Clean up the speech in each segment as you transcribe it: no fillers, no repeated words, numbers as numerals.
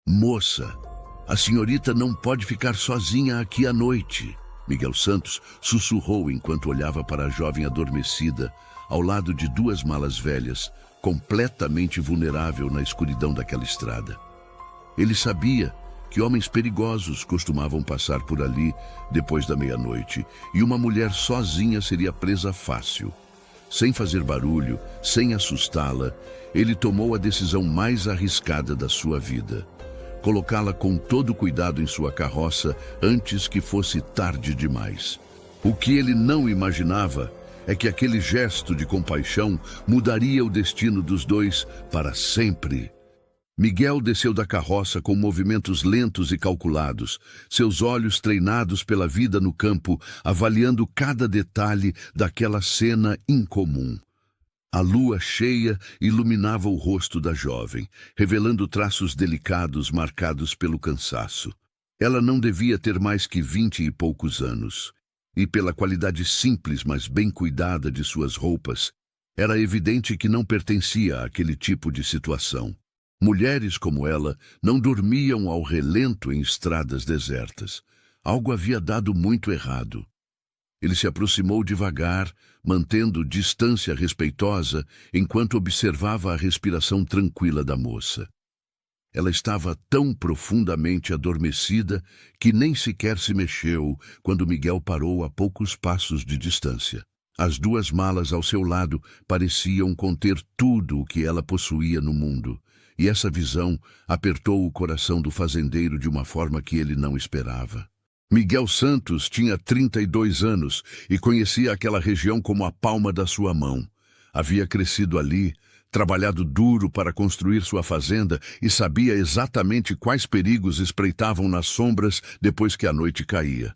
Moça, a senhorita não pode ficar sozinha aqui à noite. Miguel Santos sussurrou enquanto olhava para a jovem adormecida, ao lado de duas malas velhas, completamente vulnerável na escuridão daquela estrada. Ele sabia que homens perigosos costumavam passar por ali depois da meia-noite, e uma mulher sozinha seria presa fácil. Sem fazer barulho, sem assustá-la, ele tomou a decisão mais arriscada da sua vida: colocá-la com todo cuidado em sua carroça antes que fosse tarde demais. O que ele não imaginava é que aquele gesto de compaixão mudaria o destino dos dois para sempre. Miguel desceu da carroça com movimentos lentos e calculados, seus olhos treinados pela vida no campo, avaliando cada detalhe daquela cena incomum. A lua cheia iluminava o rosto da jovem, revelando traços delicados marcados pelo cansaço. Ela não devia ter mais que 20 e poucos anos, e pela qualidade simples, mas bem cuidada de suas roupas, era evidente que não pertencia àquele tipo de situação. Mulheres como ela não dormiam ao relento em estradas desertas. Algo havia dado muito errado. Ele se aproximou devagar, mantendo distância respeitosa, enquanto observava a respiração tranquila da moça. Ela estava tão profundamente adormecida que nem sequer se mexeu quando Miguel parou a poucos passos de distância. As duas malas ao seu lado pareciam conter tudo o que ela possuía no mundo, e essa visão apertou o coração do fazendeiro de uma forma que ele não esperava. Miguel Santos tinha 32 anos e conhecia aquela região como a palma da sua mão. Havia crescido ali, trabalhado duro para construir sua fazenda e sabia exatamente quais perigos espreitavam nas sombras depois que a noite caía.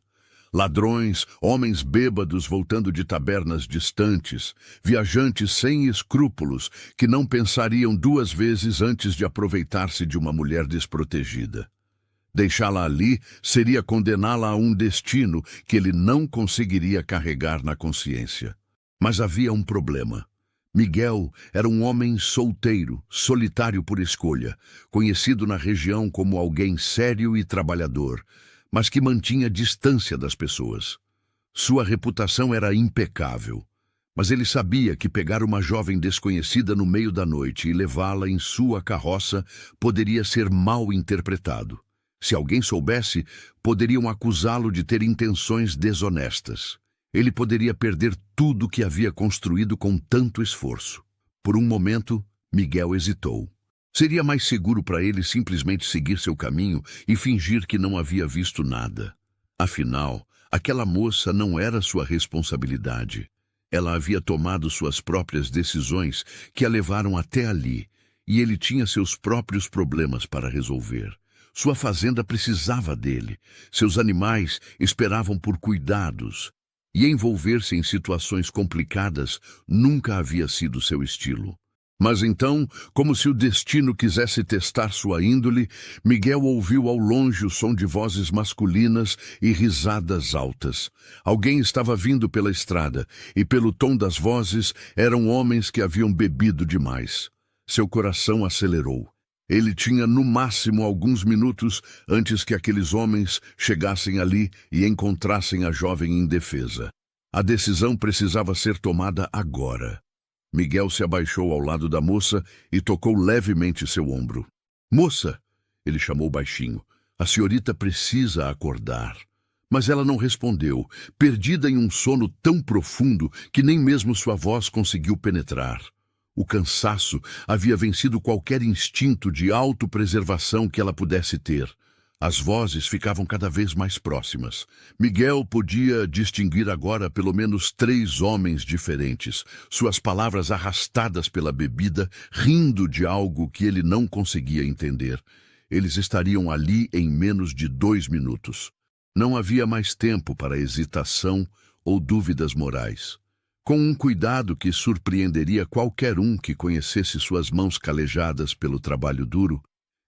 Ladrões, homens bêbados voltando de tabernas distantes, viajantes sem escrúpulos que não pensariam duas vezes antes de aproveitar-se de uma mulher desprotegida. Deixá-la ali seria condená-la a um destino que ele não conseguiria carregar na consciência. Mas havia um problema. Miguel era um homem solteiro, solitário por escolha, conhecido na região como alguém sério e trabalhador, mas que mantinha distância das pessoas. Sua reputação era impecável, mas ele sabia que pegar uma jovem desconhecida no meio da noite e levá-la em sua carroça poderia ser mal interpretado. Se alguém soubesse, poderiam acusá-lo de ter intenções desonestas. Ele poderia perder tudo o que havia construído com tanto esforço. Por um momento, Miguel hesitou. Seria mais seguro para ele simplesmente seguir seu caminho e fingir que não havia visto nada. Afinal, aquela moça não era sua responsabilidade. Ela havia tomado suas próprias decisões que a levaram até ali, e ele tinha seus próprios problemas para resolver. Sua fazenda precisava dele, seus animais esperavam por cuidados, e envolver-se em situações complicadas nunca havia sido seu estilo. Mas então, como se o destino quisesse testar sua índole, Miguel ouviu ao longe o som de vozes masculinas e risadas altas. Alguém estava vindo pela estrada, e pelo tom das vozes eram homens que haviam bebido demais. Seu coração acelerou. Ele tinha no máximo alguns minutos antes que aqueles homens chegassem ali e encontrassem a jovem indefesa. A decisão precisava ser tomada agora. Miguel se abaixou ao lado da moça e tocou levemente seu ombro. "Moça!" ele chamou baixinho. "A senhorita precisa acordar." Mas ela não respondeu, perdida em um sono tão profundo que nem mesmo sua voz conseguiu penetrar. O cansaço havia vencido qualquer instinto de autopreservação que ela pudesse ter. As vozes ficavam cada vez mais próximas. Miguel podia distinguir agora pelo menos 3 homens diferentes, suas palavras arrastadas pela bebida, rindo de algo que ele não conseguia entender. Eles estariam ali em menos de 2 minutos. Não havia mais tempo para hesitação ou dúvidas morais. Com um cuidado que surpreenderia qualquer um que conhecesse suas mãos calejadas pelo trabalho duro,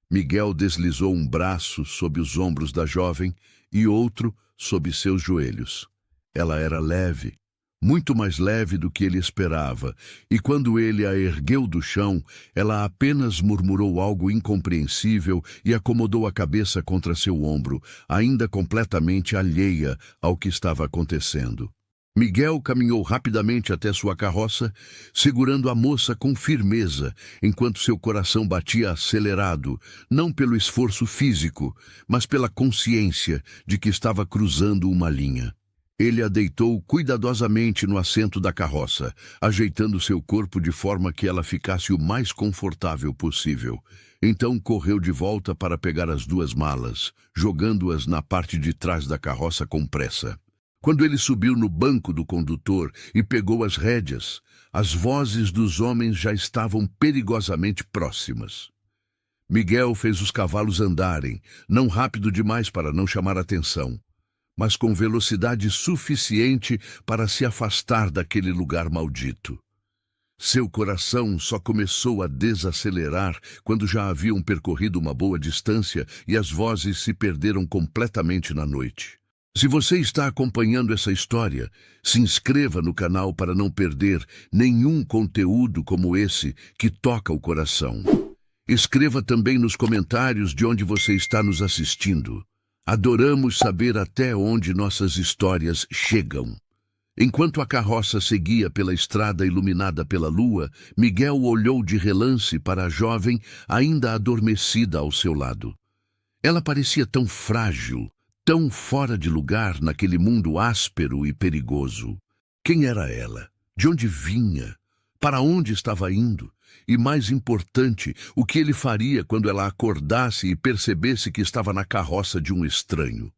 Miguel deslizou um braço sob os ombros da jovem e outro sob seus joelhos. Ela era leve, muito mais leve do que ele esperava, e quando ele a ergueu do chão, ela apenas murmurou algo incompreensível e acomodou a cabeça contra seu ombro, ainda completamente alheia ao que estava acontecendo. Miguel caminhou rapidamente até sua carroça, segurando a moça com firmeza, enquanto seu coração batia acelerado, não pelo esforço físico, mas pela consciência de que estava cruzando uma linha. Ele a deitou cuidadosamente no assento da carroça, ajeitando seu corpo de forma que ela ficasse o mais confortável possível. Então correu de volta para pegar as 2 malas, jogando-as na parte de trás da carroça com pressa. Quando ele subiu no banco do condutor e pegou as rédeas, as vozes dos homens já estavam perigosamente próximas. Miguel fez os cavalos andarem, não rápido demais para não chamar atenção, mas com velocidade suficiente para se afastar daquele lugar maldito. Seu coração só começou a desacelerar quando já haviam percorrido uma boa distância e as vozes se perderam completamente na noite. Se você está acompanhando essa história, se inscreva no canal para não perder nenhum conteúdo como esse que toca o coração. Escreva também nos comentários de onde você está nos assistindo. Adoramos saber até onde nossas histórias chegam. Enquanto a carroça seguia pela estrada iluminada pela lua, Miguel olhou de relance para a jovem ainda adormecida ao seu lado. Ela parecia tão frágil, tão fora de lugar naquele mundo áspero e perigoso. Quem era ela? De onde vinha? Para onde estava indo? E mais importante, o que ele faria quando ela acordasse e percebesse que estava na carroça de um estranho?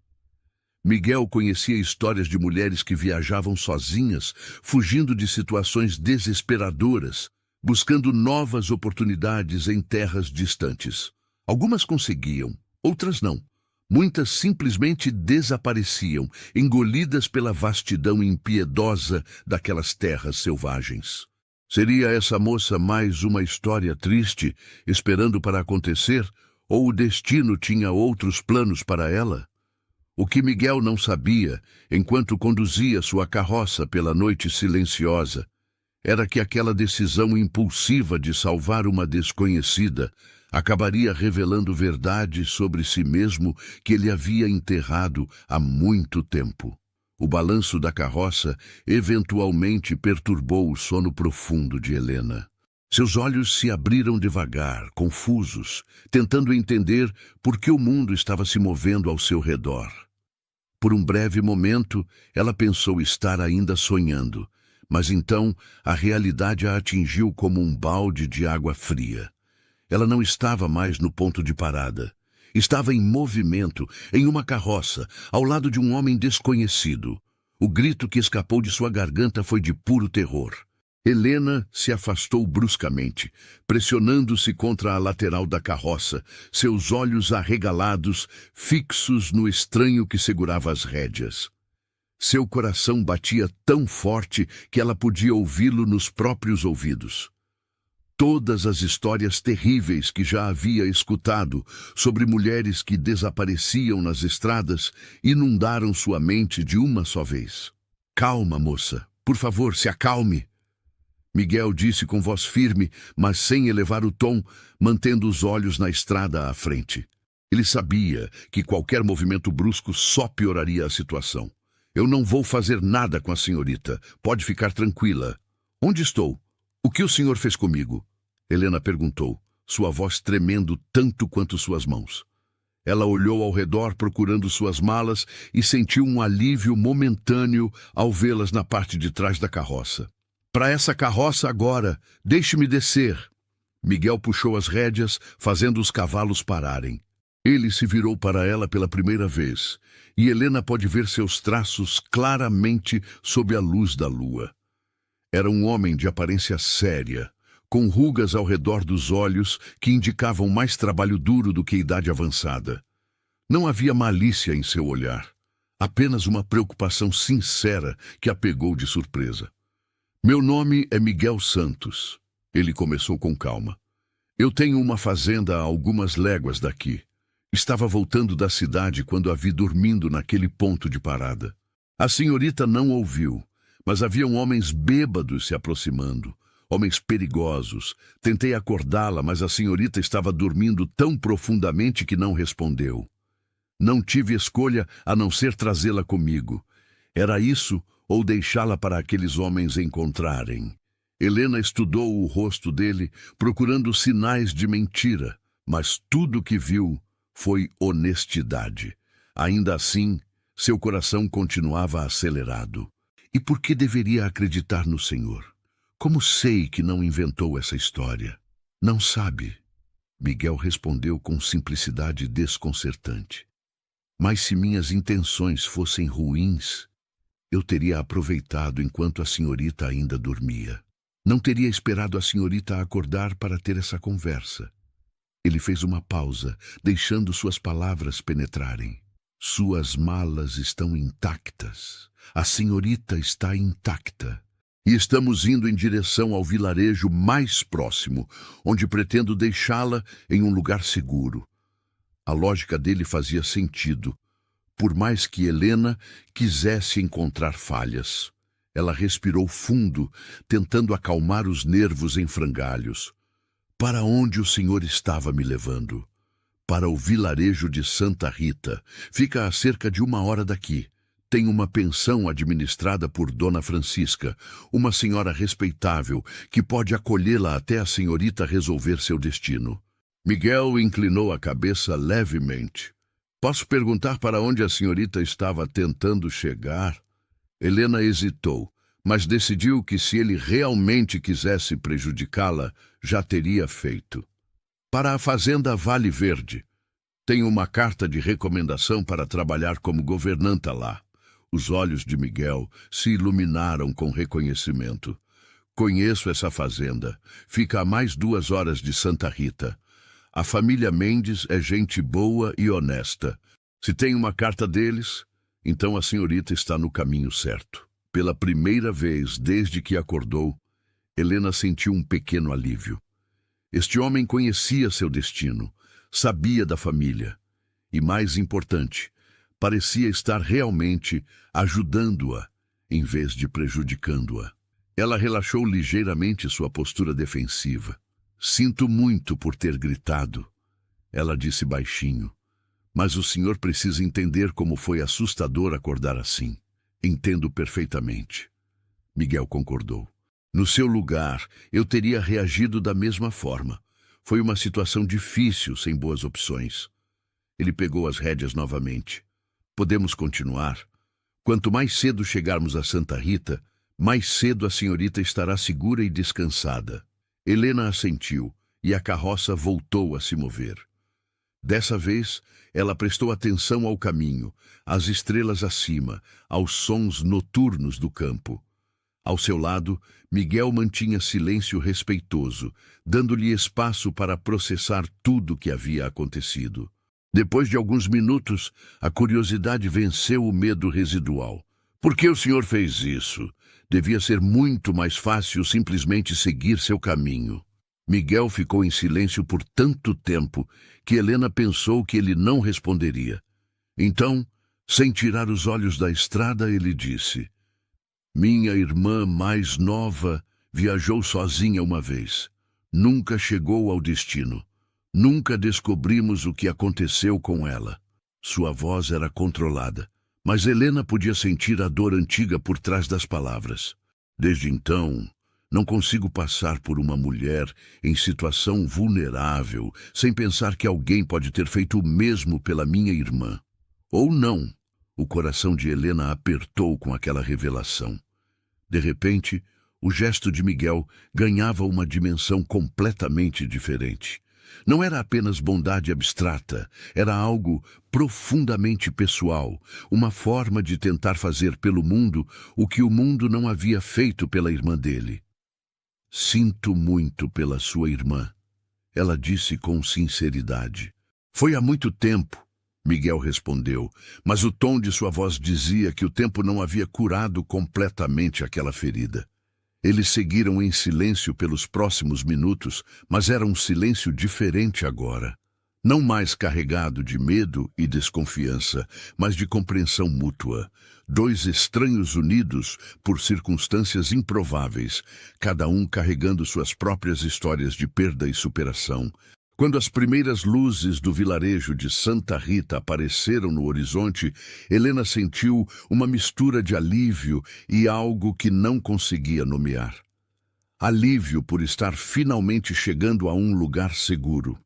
Miguel conhecia histórias de mulheres que viajavam sozinhas, fugindo de situações desesperadoras, buscando novas oportunidades em terras distantes. Algumas conseguiam, outras não. Muitas simplesmente desapareciam, engolidas pela vastidão impiedosa daquelas terras selvagens. Seria essa moça mais uma história triste, esperando para acontecer, ou o destino tinha outros planos para ela? O que Miguel não sabia, enquanto conduzia sua carroça pela noite silenciosa, era que aquela decisão impulsiva de salvar uma desconhecida acabaria revelando verdades sobre si mesmo que ele havia enterrado há muito tempo. O balanço da carroça eventualmente perturbou o sono profundo de Helena. Seus olhos se abriram devagar, confusos, tentando entender por que o mundo estava se movendo ao seu redor. Por um breve momento, ela pensou estar ainda sonhando, mas então a realidade a atingiu como um balde de água fria. Ela não estava mais no ponto de parada. Estava em movimento, em uma carroça, ao lado de um homem desconhecido. O grito que escapou de sua garganta foi de puro terror. Helena se afastou bruscamente, pressionando-se contra a lateral da carroça, seus olhos arregalados, fixos no estranho que segurava as rédeas. Seu coração batia tão forte que ela podia ouvi-lo nos próprios ouvidos. Todas as histórias terríveis que já havia escutado sobre mulheres que desapareciam nas estradas inundaram sua mente de uma só vez. "Calma, moça. Por favor, se acalme", Miguel disse com voz firme, mas sem elevar o tom, mantendo os olhos na estrada à frente. Ele sabia que qualquer movimento brusco só pioraria a situação. "Eu não vou fazer nada com a senhorita. Pode ficar tranquila." "Onde estou? O que o senhor fez comigo?" Helena perguntou, sua voz tremendo tanto quanto suas mãos. Ela olhou ao redor procurando suas malas e sentiu um alívio momentâneo ao vê-las na parte de trás da carroça. "Para essa carroça agora! Deixe-me descer!" Miguel puxou as rédeas, fazendo os cavalos pararem. Ele se virou para ela pela primeira vez, e Helena pôde ver seus traços claramente sob a luz da lua. Era um homem de aparência séria, com rugas ao redor dos olhos que indicavam mais trabalho duro do que idade avançada. Não havia malícia em seu olhar, apenas uma preocupação sincera que a pegou de surpresa. "Meu nome é Miguel Santos", ele começou com calma. "Eu tenho uma fazenda a algumas léguas daqui. Estava voltando da cidade quando a vi dormindo naquele ponto de parada. A senhorita não ouviu, Mas haviam homens bêbados se aproximando, homens perigosos. Tentei acordá-la, mas a senhorita estava dormindo tão profundamente que não respondeu. Não tive escolha a não ser trazê-la comigo. Era isso ou deixá-la para aqueles homens encontrarem. Helena estudou o rosto dele, procurando sinais de mentira, mas tudo o que viu foi honestidade. Ainda assim, seu coração continuava acelerado. E por que deveria acreditar no Senhor? Como sei que não inventou essa história? Não sabe. Miguel respondeu com simplicidade desconcertante. Mas se minhas intenções fossem ruins, eu teria aproveitado enquanto a senhorita ainda dormia. Não teria esperado a senhorita acordar para ter essa conversa. Ele fez uma pausa, deixando suas palavras penetrarem. Suas malas estão intactas. A senhorita está intacta. E estamos indo em direção ao vilarejo mais próximo, onde pretendo deixá-la em um lugar seguro. A lógica dele fazia sentido, por mais que Helena quisesse encontrar falhas. Ela respirou fundo, tentando acalmar os nervos em frangalhos. Para onde o senhor estava me levando? Para o vilarejo de Santa Rita. Fica a cerca de 1 hora daqui. Tem uma pensão administrada por Dona Francisca, uma senhora respeitável, que pode acolhê-la até a senhorita resolver seu destino. Miguel inclinou a cabeça levemente. Posso perguntar para onde a senhorita estava tentando chegar? Helena hesitou, mas decidiu que se ele realmente quisesse prejudicá-la, já teria feito. Para a fazenda Vale Verde. Tenho uma carta de recomendação para trabalhar como governanta lá. Os olhos de Miguel se iluminaram com reconhecimento. Conheço essa fazenda. Fica a mais 2 horas de Santa Rita. A família Mendes é gente boa e honesta. Se tem uma carta deles, então a senhorita está no caminho certo. Pela primeira vez desde que acordou, Helena sentiu um pequeno alívio. Este homem conhecia seu destino, sabia da família e, mais importante, parecia estar realmente ajudando-a em vez de prejudicando-a. Ela relaxou ligeiramente sua postura defensiva. Sinto muito por ter gritado, ela disse baixinho. Mas o senhor precisa entender como foi assustador acordar assim. Entendo perfeitamente. Miguel concordou. No seu lugar, eu teria reagido da mesma forma. Foi uma situação difícil, sem boas opções. Ele pegou as rédeas novamente. Podemos continuar? Quanto mais cedo chegarmos a Santa Rita, mais cedo a senhorita estará segura e descansada. Helena assentiu, e a carroça voltou a se mover. Dessa vez, ela prestou atenção ao caminho, às estrelas acima, aos sons noturnos do campo. Ao seu lado, Miguel mantinha silêncio respeitoso, dando-lhe espaço para processar tudo o que havia acontecido. Depois de alguns minutos, a curiosidade venceu o medo residual. Por que o senhor fez isso? Devia ser muito mais fácil simplesmente seguir seu caminho. Miguel ficou em silêncio por tanto tempo que Helena pensou que ele não responderia. Então, sem tirar os olhos da estrada, ele disse: minha irmã mais nova viajou sozinha uma vez. Nunca chegou ao destino. Nunca descobrimos o que aconteceu com ela. Sua voz era controlada, mas Helena podia sentir a dor antiga por trás das palavras. Desde então, não consigo passar por uma mulher em situação vulnerável sem pensar que alguém pode ter feito o mesmo pela minha irmã. Ou não. O coração de Helena apertou com aquela revelação. De repente, o gesto de Miguel ganhava uma dimensão completamente diferente. Não era apenas bondade abstrata, era algo profundamente pessoal, uma forma de tentar fazer pelo mundo o que o mundo não havia feito pela irmã dele. Sinto muito pela sua irmã, ela disse com sinceridade. Foi há muito tempo, Miguel respondeu, mas o tom de sua voz dizia que o tempo não havia curado completamente aquela ferida. Eles seguiram em silêncio pelos próximos minutos, mas era um silêncio diferente agora. Não mais carregado de medo e desconfiança, mas de compreensão mútua. Dois estranhos unidos por circunstâncias improváveis, cada um carregando suas próprias histórias de perda e superação. Quando as primeiras luzes do vilarejo de Santa Rita apareceram no horizonte, Helena sentiu uma mistura de alívio e algo que não conseguia nomear. Alívio por estar finalmente chegando a um lugar seguro.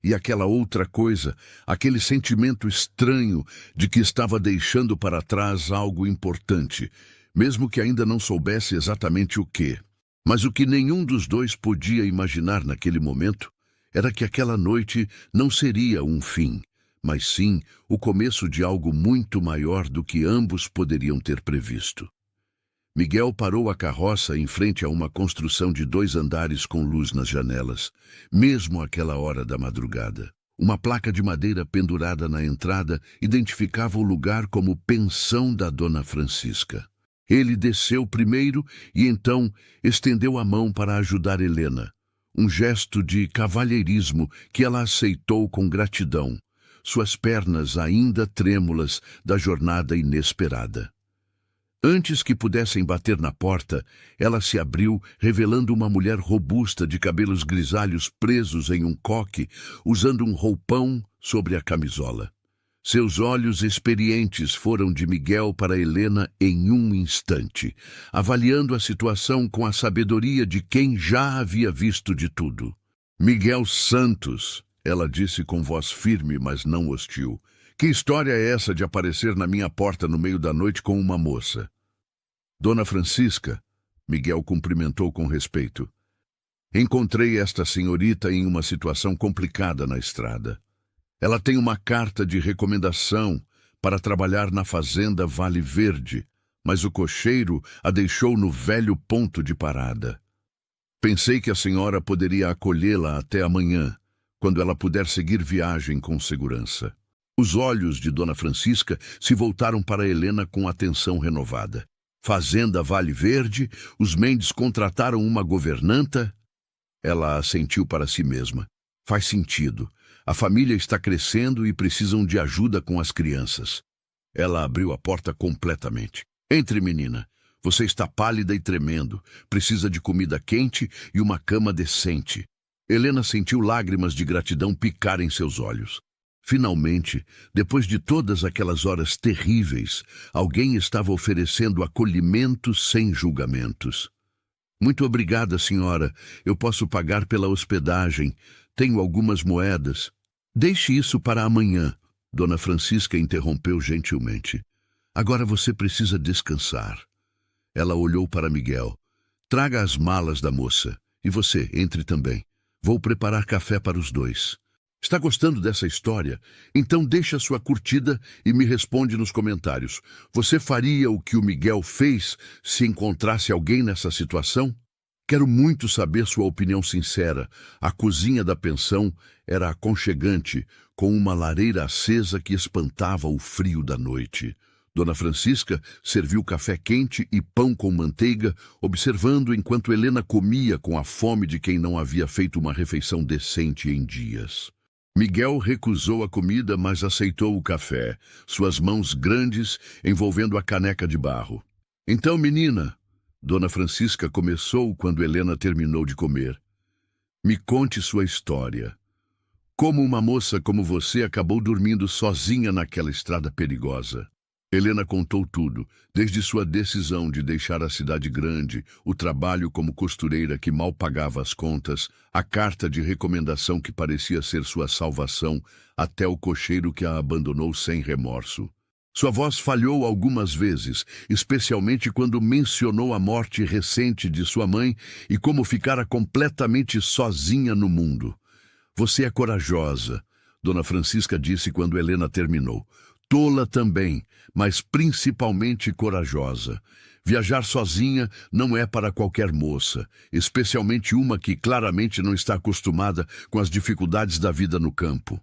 E aquela outra coisa, aquele sentimento estranho de que estava deixando para trás algo importante, mesmo que ainda não soubesse exatamente o quê. Mas o que nenhum dos dois podia imaginar naquele momento era que aquela noite não seria um fim, mas sim o começo de algo muito maior do que ambos poderiam ter previsto. Miguel parou a carroça em frente a uma construção de 2 andares com luz nas janelas, mesmo àquela hora da madrugada. Uma placa de madeira pendurada na entrada identificava o lugar como pensão da Dona Francisca. Ele desceu primeiro e então estendeu a mão para ajudar Helena. Um gesto de cavalheirismo que ela aceitou com gratidão, suas pernas ainda trêmulas da jornada inesperada. Antes que pudessem bater na porta, ela se abriu, revelando uma mulher robusta de cabelos grisalhos presos em um coque, usando um roupão sobre a camisola. Seus olhos experientes foram de Miguel para Helena em um instante, avaliando a situação com a sabedoria de quem já havia visto de tudo. Miguel Santos, ela disse com voz firme, mas não hostil. Que história é essa de aparecer na minha porta no meio da noite com uma moça? Dona Francisca, Miguel cumprimentou com respeito. Encontrei esta senhorita em uma situação complicada na estrada. Ela tem uma carta de recomendação para trabalhar na fazenda Vale Verde, mas o cocheiro a deixou no velho ponto de parada. Pensei que a senhora poderia acolhê-la até amanhã, quando ela puder seguir viagem com segurança. Os olhos de Dona Francisca se voltaram para Helena com atenção renovada. Fazenda Vale Verde, os Mendes contrataram uma governanta? Ela assentiu para si mesma. Faz sentido. A família está crescendo e precisam de ajuda com as crianças. Ela abriu a porta completamente. Entre, menina. Você está pálida e tremendo. Precisa de comida quente e uma cama decente. Helena sentiu lágrimas de gratidão picar em seus olhos. Finalmente, depois de todas aquelas horas terríveis, alguém estava oferecendo acolhimento sem julgamentos. Muito obrigada, senhora. Eu posso pagar pela hospedagem. Tenho algumas moedas. Deixe isso para amanhã, Dona Francisca interrompeu gentilmente. Agora você precisa descansar. Ela olhou para Miguel. Traga as malas da moça. E você, entre também. Vou preparar café para os dois. Está gostando dessa história? Então deixa sua curtida e me responde nos comentários. Você faria o que o Miguel fez se encontrasse alguém nessa situação? Quero muito saber sua opinião sincera. A cozinha da pensão era aconchegante, com uma lareira acesa que espantava o frio da noite. Dona Francisca serviu café quente e pão com manteiga, observando enquanto Helena comia com a fome de quem não havia feito uma refeição decente em dias. Miguel recusou a comida, mas aceitou o café, suas mãos grandes envolvendo a caneca de barro. Então, menina, Dona Francisca começou quando Helena terminou de comer. Me conte sua história. Como uma moça como você acabou dormindo sozinha naquela estrada perigosa? Helena contou tudo, desde sua decisão de deixar a cidade grande, o trabalho como costureira que mal pagava as contas, a carta de recomendação que parecia ser sua salvação, até o cocheiro que a abandonou sem remorso. Sua voz falhou algumas vezes, especialmente quando mencionou a morte recente de sua mãe e como ficara completamente sozinha no mundo. Você é corajosa, Dona Francisca disse quando Helena terminou. Tola também, mas principalmente corajosa. Viajar sozinha não é para qualquer moça, especialmente uma que claramente não está acostumada com as dificuldades da vida no campo.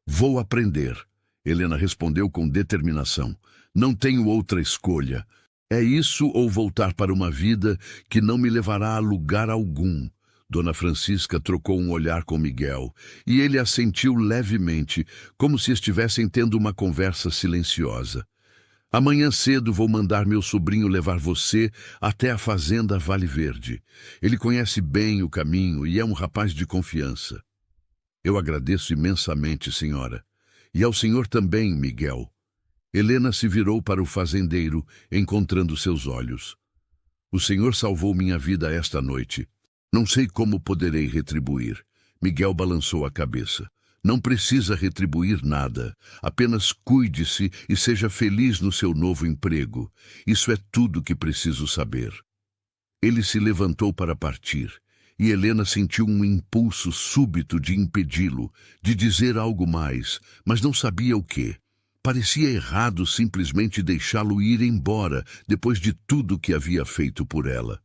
Vou aprender, Helena respondeu com determinação. Não tenho outra escolha. É isso ou voltar para uma vida que não me levará a lugar algum. Dona Francisca trocou um olhar com Miguel, e ele assentiu levemente, como se estivessem tendo uma conversa silenciosa. Amanhã cedo vou mandar meu sobrinho levar você até a fazenda Vale Verde. Ele conhece bem o caminho e é um rapaz de confiança. Eu agradeço imensamente, senhora. E ao senhor também, Miguel. Helena se virou para o fazendeiro, encontrando seus olhos. O senhor salvou minha vida esta noite. Não sei como poderei retribuir. Miguel balançou a cabeça. Não precisa retribuir nada. Apenas cuide-se e seja feliz no seu novo emprego. Isso é tudo que preciso saber. Ele se levantou para partir, e Helena sentiu um impulso súbito de impedi-lo, de dizer algo mais, mas não sabia o quê. Parecia errado simplesmente deixá-lo ir embora, depois de tudo que havia feito por ela.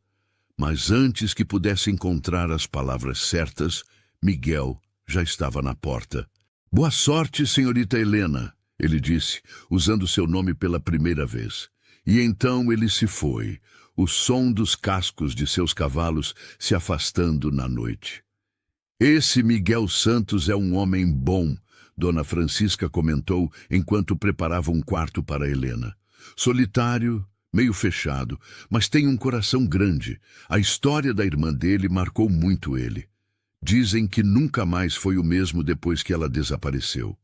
Mas antes que pudesse encontrar as palavras certas, Miguel já estava na porta. Boa sorte, senhorita Helena, ele disse, usando seu nome pela primeira vez. E então ele se foi, o som dos cascos de seus cavalos se afastando na noite. Esse Miguel Santos é um homem bom, Dona Francisca comentou enquanto preparava um quarto para Helena. Solitário, meio fechado, mas tem um coração grande. A história da irmã dele marcou muito ele. Dizem que nunca mais foi o mesmo depois que ela desapareceu.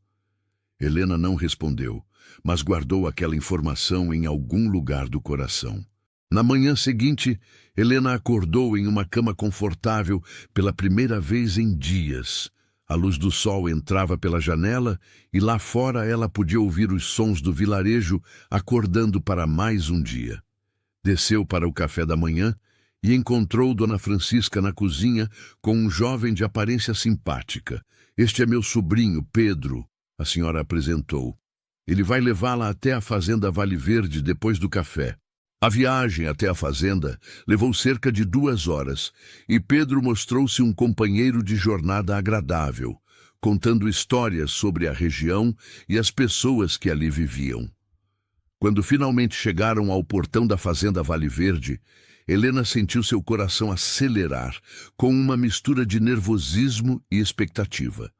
Helena não respondeu, mas guardou aquela informação em algum lugar do coração. Na manhã seguinte, Helena acordou em uma cama confortável pela primeira vez em dias. A luz do sol entrava pela janela e lá fora ela podia ouvir os sons do vilarejo acordando para mais um dia. Desceu para o café da manhã e encontrou Dona Francisca na cozinha com um jovem de aparência simpática. Este é meu sobrinho, Pedro, a senhora apresentou. Ele vai levá-la até a fazenda Vale Verde depois do café. A viagem até a fazenda levou cerca de 2 horas e Pedro mostrou-se um companheiro de jornada agradável, contando histórias sobre a região e as pessoas que ali viviam. Quando finalmente chegaram ao portão da fazenda Vale Verde, Helena sentiu seu coração acelerar, com uma mistura de nervosismo e expectativa.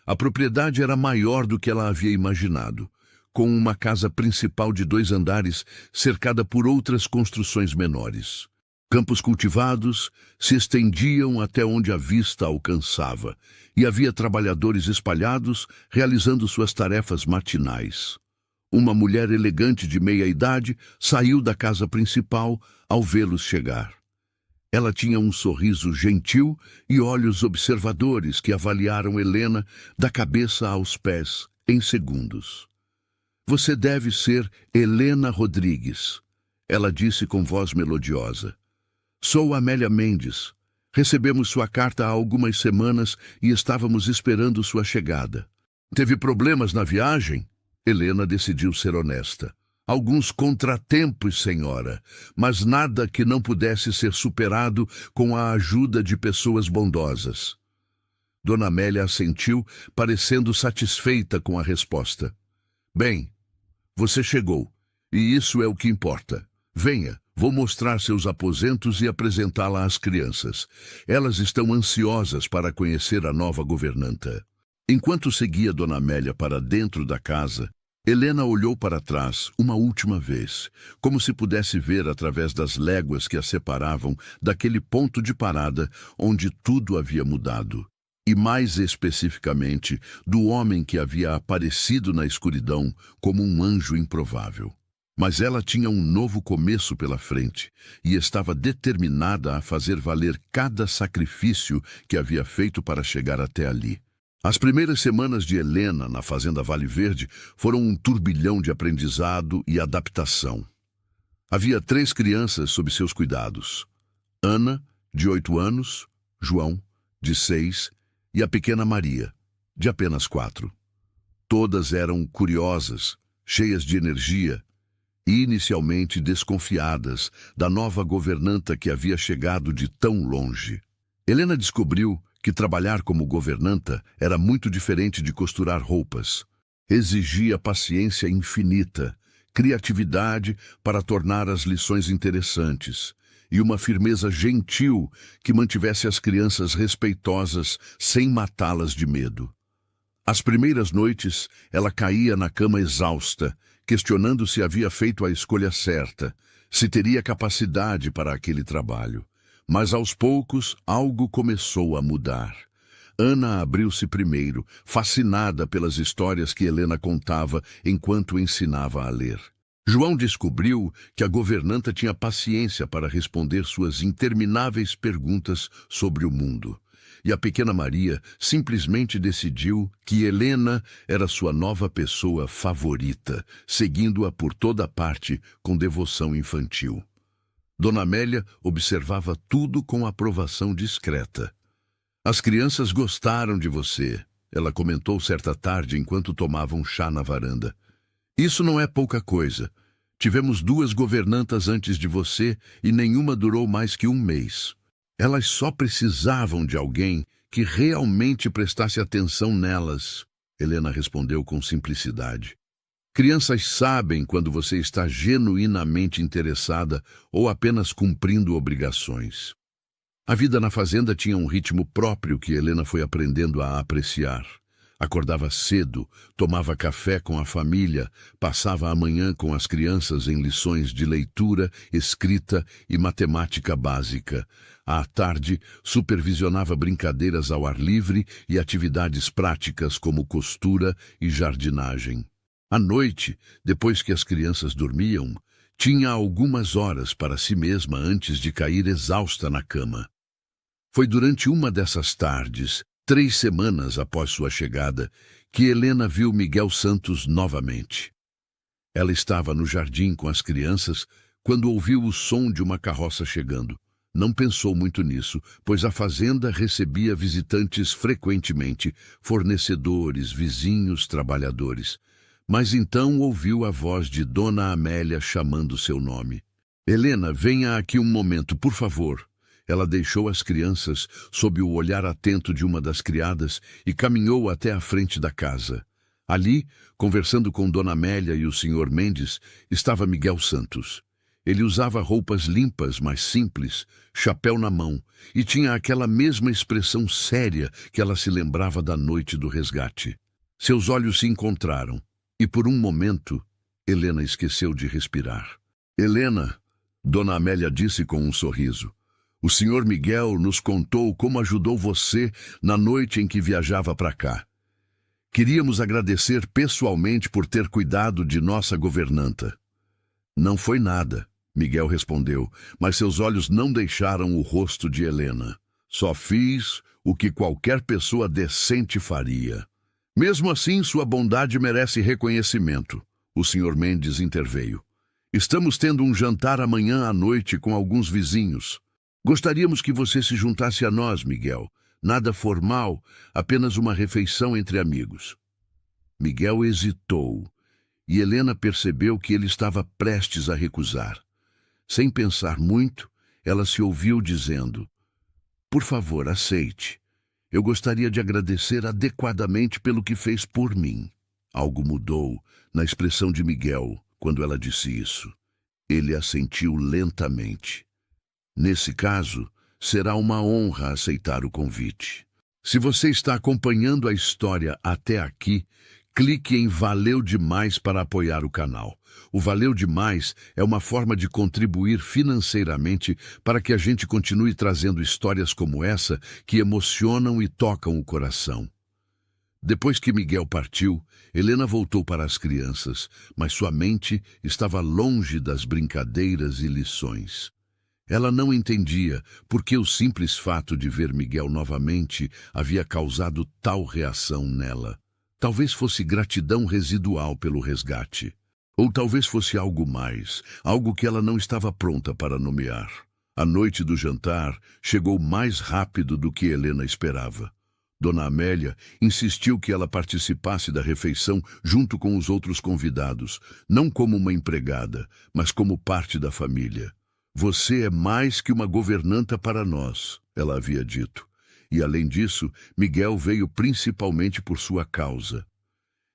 A propriedade era maior do que ela havia imaginado, com uma casa principal de 2 andares cercada por outras construções menores. Campos cultivados se estendiam até onde a vista alcançava, e havia trabalhadores espalhados realizando suas tarefas matinais. Uma mulher elegante de meia-idade saiu da casa principal ao vê-los chegar. Ela tinha um sorriso gentil e olhos observadores que avaliaram Helena da cabeça aos pés em segundos. Você deve ser Helena Rodrigues, ela disse com voz melodiosa. Sou Amélia Mendes. Recebemos sua carta há algumas semanas e estávamos esperando sua chegada. Teve problemas na viagem? Helena decidiu ser honesta. Alguns contratempos, senhora, mas nada que não pudesse ser superado com a ajuda de pessoas bondosas. Dona Amélia assentiu, parecendo satisfeita com a resposta. Bem, você chegou, e isso é o que importa. Venha, vou mostrar seus aposentos e apresentá-la às crianças. Elas estão ansiosas para conhecer a nova governanta. Enquanto seguia Dona Amélia para dentro da casa, Helena olhou para trás uma última vez, como se pudesse ver através das léguas que a separavam daquele ponto de parada onde tudo havia mudado, e mais especificamente do homem que havia aparecido na escuridão como um anjo improvável. Mas ela tinha um novo começo pela frente e estava determinada a fazer valer cada sacrifício que havia feito para chegar até ali. As primeiras semanas de Helena na fazenda Vale Verde foram um turbilhão de aprendizado e adaptação. Havia 3 crianças sob seus cuidados. Ana, de 8 anos, João, de 6, e a pequena Maria, de apenas 4. Todas eram curiosas, cheias de energia e inicialmente desconfiadas da nova governanta que havia chegado de tão longe. Helena descobriu que trabalhar como governanta era muito diferente de costurar roupas. Exigia paciência infinita, criatividade para tornar as lições interessantes, e uma firmeza gentil que mantivesse as crianças respeitosas sem matá-las de medo. Às primeiras noites, ela caía na cama exausta, questionando se havia feito a escolha certa, se teria capacidade para aquele trabalho. Mas aos poucos, algo começou a mudar. Ana abriu-se primeiro, fascinada pelas histórias que Helena contava enquanto ensinava a ler. João descobriu que a governanta tinha paciência para responder suas intermináveis perguntas sobre o mundo. E a pequena Maria simplesmente decidiu que Helena era sua nova pessoa favorita, seguindo-a por toda parte com devoção infantil. Dona Amélia observava tudo com aprovação discreta. As crianças gostaram de você, ela comentou certa tarde enquanto tomavam chá na varanda. Isso não é pouca coisa. Tivemos 2 governantas antes de você e nenhuma durou mais que 1 mês. Elas só precisavam de alguém que realmente prestasse atenção nelas, Helena respondeu com simplicidade. Crianças sabem quando você está genuinamente interessada ou apenas cumprindo obrigações. A vida na fazenda tinha um ritmo próprio que Helena foi aprendendo a apreciar. Acordava cedo, tomava café com a família, passava a manhã com as crianças em lições de leitura, escrita e matemática básica. À tarde, supervisionava brincadeiras ao ar livre e atividades práticas como costura e jardinagem. À noite, depois que as crianças dormiam, tinha algumas horas para si mesma antes de cair exausta na cama. Foi durante uma dessas tardes, 3 semanas após sua chegada, que Helena viu Miguel Santos novamente. Ela estava no jardim com as crianças quando ouviu o som de uma carroça chegando. Não pensou muito nisso, pois a fazenda recebia visitantes frequentemente, fornecedores, vizinhos, trabalhadores. Mas então ouviu a voz de Dona Amélia chamando seu nome. Helena, venha aqui um momento, por favor. Ela deixou as crianças sob o olhar atento de uma das criadas e caminhou até a frente da casa. Ali, conversando com Dona Amélia e o Sr. Mendes, estava Miguel Santos. Ele usava roupas limpas, mas simples, chapéu na mão, e tinha aquela mesma expressão séria que ela se lembrava da noite do resgate. Seus olhos se encontraram, e por um momento, Helena esqueceu de respirar. Helena, Dona Amélia disse com um sorriso, o Sr. Miguel nos contou como ajudou você na noite em que viajava para cá. Queríamos agradecer pessoalmente por ter cuidado de nossa governanta. Não foi nada, Miguel respondeu, mas seus olhos não deixaram o rosto de Helena. Só fiz o que qualquer pessoa decente faria. Mesmo assim, sua bondade merece reconhecimento. O Sr. Mendes interveio. Estamos tendo um jantar amanhã à noite com alguns vizinhos. Gostaríamos que você se juntasse a nós, Miguel. Nada formal, apenas uma refeição entre amigos. Miguel hesitou, e Helena percebeu que ele estava prestes a recusar. Sem pensar muito, ela se ouviu dizendo, por favor, aceite. Eu gostaria de agradecer adequadamente pelo que fez por mim. Algo mudou na expressão de Miguel quando ela disse isso. Ele assentiu lentamente. Nesse caso, será uma honra aceitar o convite. Se você está acompanhando a história até aqui, clique em Valeu Demais para apoiar o canal. O Valeu Demais é uma forma de contribuir financeiramente para que a gente continue trazendo histórias como essa que emocionam e tocam o coração. Depois que Miguel partiu, Helena voltou para as crianças, mas sua mente estava longe das brincadeiras e lições. Ela não entendia por que o simples fato de ver Miguel novamente havia causado tal reação nela. Talvez fosse gratidão residual pelo resgate. Ou talvez fosse algo mais, algo que ela não estava pronta para nomear. A noite do jantar chegou mais rápido do que Helena esperava. Dona Amélia insistiu que ela participasse da refeição junto com os outros convidados, não como uma empregada, mas como parte da família. Você é mais que uma governanta para nós, ela havia dito. E, além disso, Miguel veio principalmente por sua causa.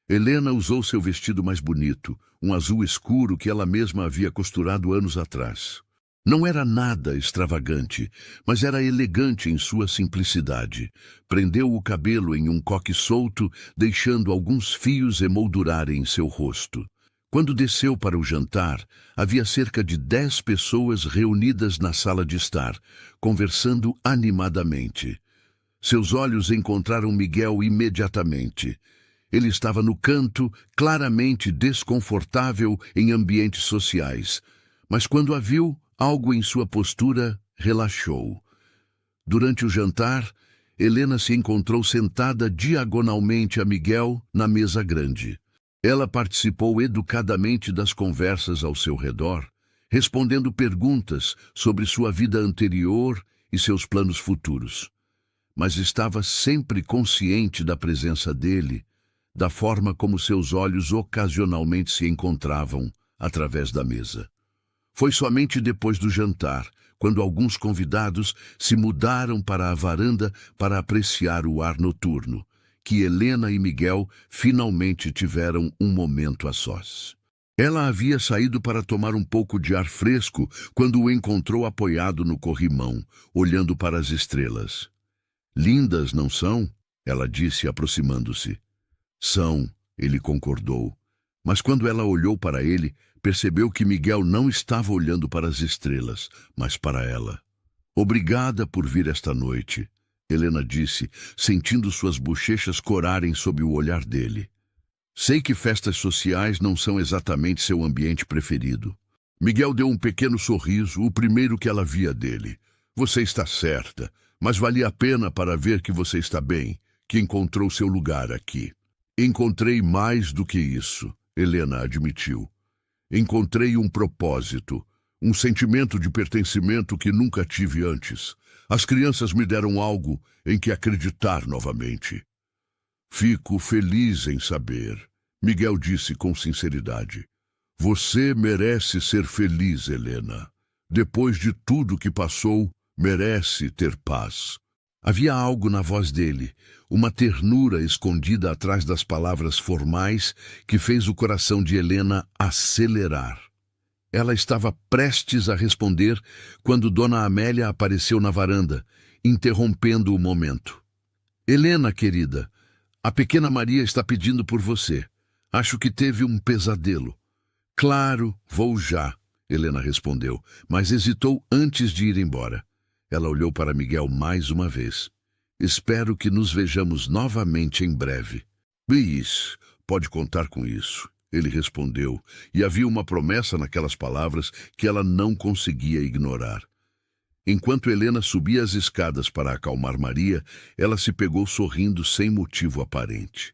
Helena usou seu vestido mais bonito, um azul escuro que ela mesma havia costurado anos atrás. Não era nada extravagante, mas era elegante em sua simplicidade. Prendeu o cabelo em um coque solto, deixando alguns fios emoldurarem seu rosto. Quando desceu para o jantar, havia cerca de 10 pessoas reunidas na sala de estar, conversando animadamente. Seus olhos encontraram Miguel imediatamente. Ele estava no canto, claramente desconfortável em ambientes sociais. Mas quando a viu, algo em sua postura relaxou. Durante o jantar, Helena se encontrou sentada diagonalmente a Miguel na mesa grande. Ela participou educadamente das conversas ao seu redor, respondendo perguntas sobre sua vida anterior e seus planos futuros. Mas estava sempre consciente da presença dele, da forma como seus olhos ocasionalmente se encontravam através da mesa. Foi somente depois do jantar, quando alguns convidados se mudaram para a varanda para apreciar o ar noturno, que Helena e Miguel finalmente tiveram um momento a sós. Ela havia saído para tomar um pouco de ar fresco quando o encontrou apoiado no corrimão, olhando para as estrelas. "Lindas, não são?" ela disse, aproximando-se. "São", ele concordou. Mas quando ela olhou para ele, percebeu que Miguel não estava olhando para as estrelas, mas para ela. "Obrigada por vir esta noite", Helena disse, sentindo suas bochechas corarem sob o olhar dele. "Sei que festas sociais não são exatamente seu ambiente preferido." Miguel deu um pequeno sorriso, o primeiro que ela via dele. "Você está certa, mas valia a pena para ver que você está bem, que encontrou seu lugar aqui." "Encontrei mais do que isso", Helena admitiu. "Encontrei um propósito, um sentimento de pertencimento que nunca tive antes. As crianças me deram algo em que acreditar novamente." "Fico feliz em saber", Miguel disse com sinceridade. "Você merece ser feliz, Helena. Depois de tudo que passou, merece ter paz." Havia algo na voz dele, uma ternura escondida atrás das palavras formais que fez o coração de Helena acelerar. Ela estava prestes a responder quando Dona Amélia apareceu na varanda, interrompendo o momento. "Helena, querida, a pequena Maria está pedindo por você. Acho que teve um pesadelo." "Claro, vou já", Helena respondeu, mas hesitou antes de ir embora. Ela olhou para Miguel mais uma vez. "Espero que nos vejamos novamente em breve." "Bis, pode contar com isso", ele respondeu, e havia uma promessa naquelas palavras que ela não conseguia ignorar. Enquanto Helena subia as escadas para acalmar Maria, ela se pegou sorrindo sem motivo aparente.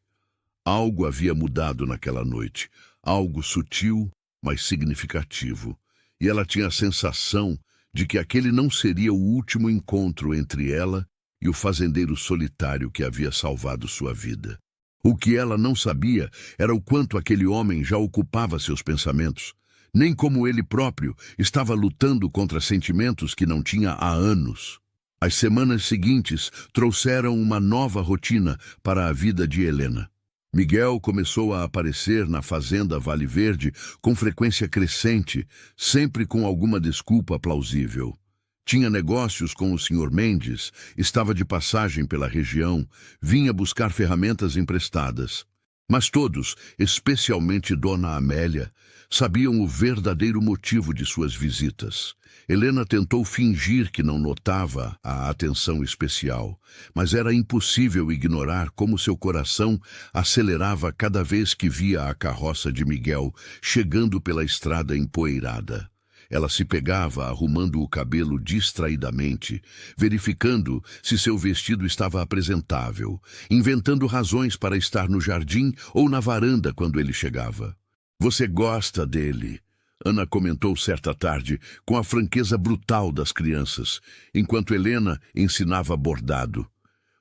Algo havia mudado naquela noite, algo sutil, mas significativo, e ela tinha a sensação de que aquele não seria o último encontro entre ela e o fazendeiro solitário que havia salvado sua vida. O que ela não sabia era o quanto aquele homem já ocupava seus pensamentos, nem como ele próprio estava lutando contra sentimentos que não tinha há anos. As semanas seguintes trouxeram uma nova rotina para a vida de Helena. Miguel começou a aparecer na fazenda Vale Verde com frequência crescente, sempre com alguma desculpa plausível. Tinha negócios com o Sr. Mendes, estava de passagem pela região, vinha buscar ferramentas emprestadas. Mas todos, especialmente Dona Amélia, sabiam o verdadeiro motivo de suas visitas. Helena tentou fingir que não notava a atenção especial, mas era impossível ignorar como seu coração acelerava cada vez que via a carroça de Miguel chegando pela estrada empoeirada. Ela se pegava arrumando o cabelo distraidamente, verificando se seu vestido estava apresentável, inventando razões para estar no jardim ou na varanda quando ele chegava. "Você gosta dele", Ana comentou certa tarde, com a franqueza brutal das crianças, enquanto Helena ensinava bordado.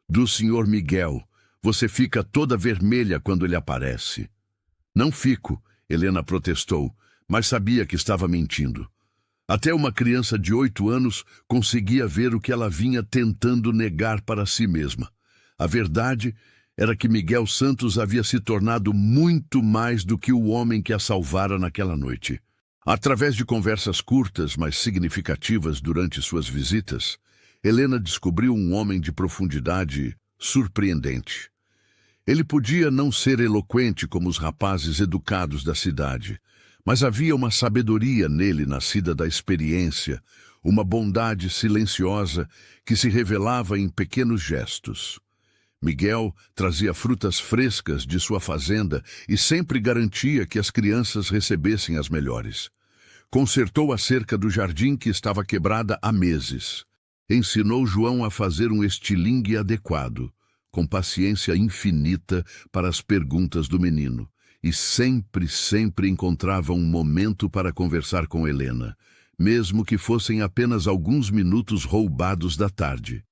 "Do Sr. Miguel, você fica toda vermelha quando ele aparece." "Não fico", Helena protestou, mas sabia que estava mentindo. Até uma criança de 8 anos conseguia ver o que ela vinha tentando negar para si mesma. A verdade era que Miguel Santos havia se tornado muito mais do que o homem que a salvara naquela noite. Através de conversas curtas, mas significativas durante suas visitas, Helena descobriu um homem de profundidade surpreendente. Ele podia não ser eloquente como os rapazes educados da cidade, mas havia uma sabedoria nele nascida da experiência, uma bondade silenciosa que se revelava em pequenos gestos. Miguel trazia frutas frescas de sua fazenda e sempre garantia que as crianças recebessem as melhores. Consertou a cerca do jardim que estava quebrada há meses. Ensinou João a fazer um estilingue adequado, com paciência infinita para as perguntas do menino, e sempre encontrava um momento para conversar com Helena, mesmo que fossem apenas alguns minutos roubados da tarde.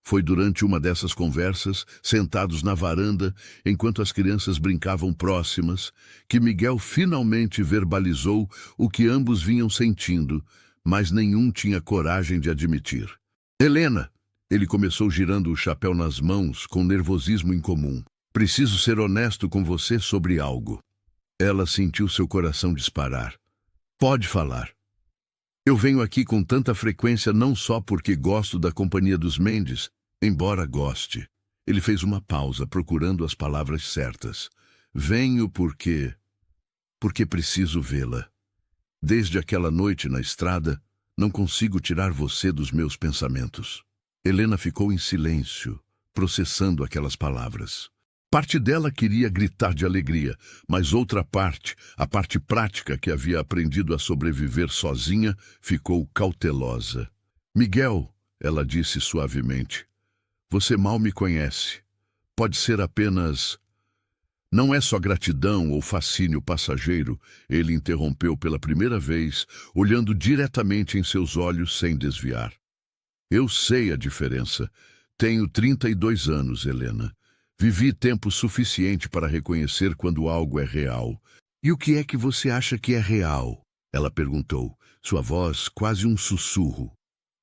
Foi durante uma dessas conversas, sentados na varanda, enquanto as crianças brincavam próximas, que Miguel finalmente verbalizou o que ambos vinham sentindo, mas nenhum tinha coragem de admitir. Helena, ele começou girando o chapéu nas mãos com nervosismo incomum. Preciso ser honesto com você sobre algo. Ela sentiu seu coração disparar. Pode falar. Eu venho aqui com tanta frequência não só porque gosto da companhia dos Mendes, embora goste. Ele fez uma pausa, procurando as palavras certas. Venho porque preciso vê-la. Desde aquela noite na estrada, não consigo tirar você dos meus pensamentos. Helena ficou em silêncio, processando aquelas palavras. Parte dela queria gritar de alegria, mas outra parte, a parte prática que havia aprendido a sobreviver sozinha, ficou cautelosa. Miguel, ela disse suavemente, você mal me conhece. Pode ser apenas... Não é só gratidão ou fascínio passageiro, ele interrompeu pela primeira vez, olhando diretamente em seus olhos sem desviar. Eu sei a diferença. Tenho 32 anos, Helena. Vivi tempo suficiente para reconhecer quando algo é real. E o que é que você acha que é real? Ela perguntou, sua voz quase um sussurro.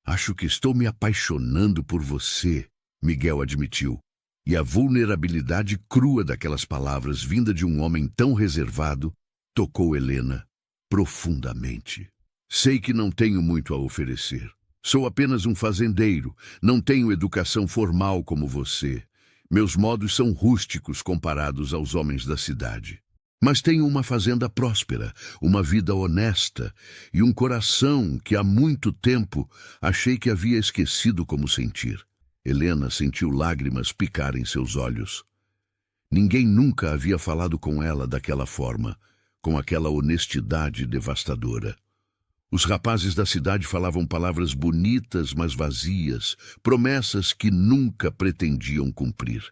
Acho que estou me apaixonando por você, Miguel admitiu. E a vulnerabilidade crua daquelas palavras, vinda de um homem tão reservado, tocou Helena profundamente. Sei que não tenho muito a oferecer. Sou apenas um fazendeiro, não tenho educação formal como você. Meus modos são rústicos comparados aos homens da cidade. Mas tenho uma fazenda próspera, uma vida honesta e um coração que há muito tempo achei que havia esquecido como sentir. Helena sentiu lágrimas picar em seus olhos. Ninguém nunca havia falado com ela daquela forma, com aquela honestidade devastadora. Os rapazes da cidade falavam palavras bonitas, mas vazias, promessas que nunca pretendiam cumprir.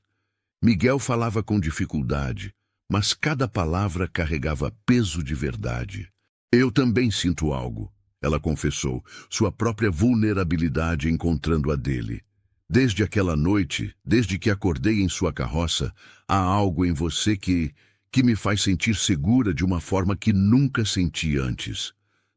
Miguel falava com dificuldade, mas cada palavra carregava peso de verdade. Eu também sinto algo, ela confessou, sua própria vulnerabilidade encontrando a dele. Desde aquela noite, desde que acordei em sua carroça, há algo em você que me faz sentir segura de uma forma que nunca senti antes.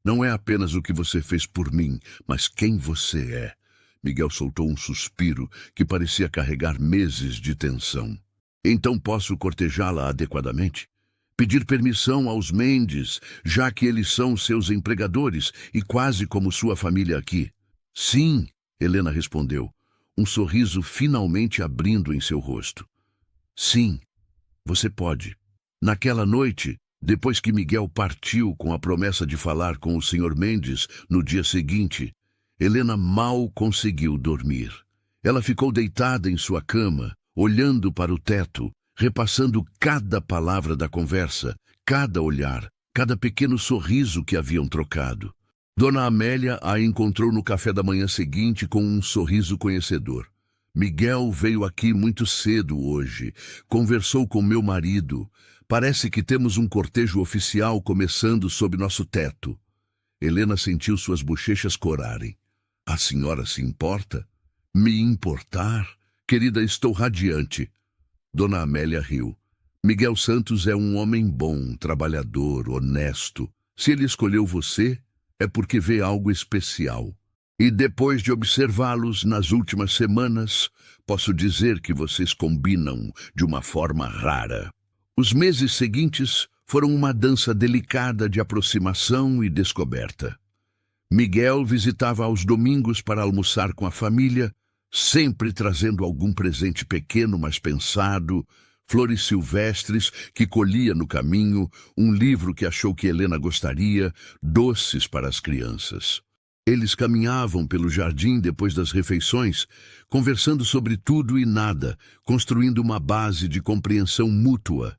Não é apenas o que você fez por mim, mas quem você é. Miguel soltou um suspiro que parecia carregar meses de tensão. Então posso cortejá-la adequadamente? Pedir permissão aos Mendes, já que eles são seus empregadores e quase como sua família aqui? Sim, Helena respondeu, um sorriso finalmente abrindo em seu rosto. Sim, você pode. Naquela noite, depois que Miguel partiu com a promessa de falar com o Sr. Mendes no dia seguinte, Helena mal conseguiu dormir. Ela ficou deitada em sua cama, olhando para o teto, repassando cada palavra da conversa, cada olhar, cada pequeno sorriso que haviam trocado. Dona Amélia a encontrou no café da manhã seguinte com um sorriso conhecedor. Miguel veio aqui muito cedo hoje, conversou com meu marido. Parece que temos um cortejo oficial começando sob nosso teto. Helena sentiu suas bochechas corarem. A senhora se importa? Me importar? Querida, estou radiante. Dona Amélia riu. Miguel Santos é um homem bom, trabalhador, honesto. Se ele escolheu você, é porque vê algo especial. E depois de observá-los nas últimas semanas, posso dizer que vocês combinam de uma forma rara. Os meses seguintes foram uma dança delicada de aproximação e descoberta. Miguel visitava aos domingos para almoçar com a família, sempre trazendo algum presente pequeno, mas pensado, flores silvestres que colhia no caminho, um livro que achou que Helena gostaria, doces para as crianças. Eles caminhavam pelo jardim depois das refeições, conversando sobre tudo e nada, construindo uma base de compreensão mútua.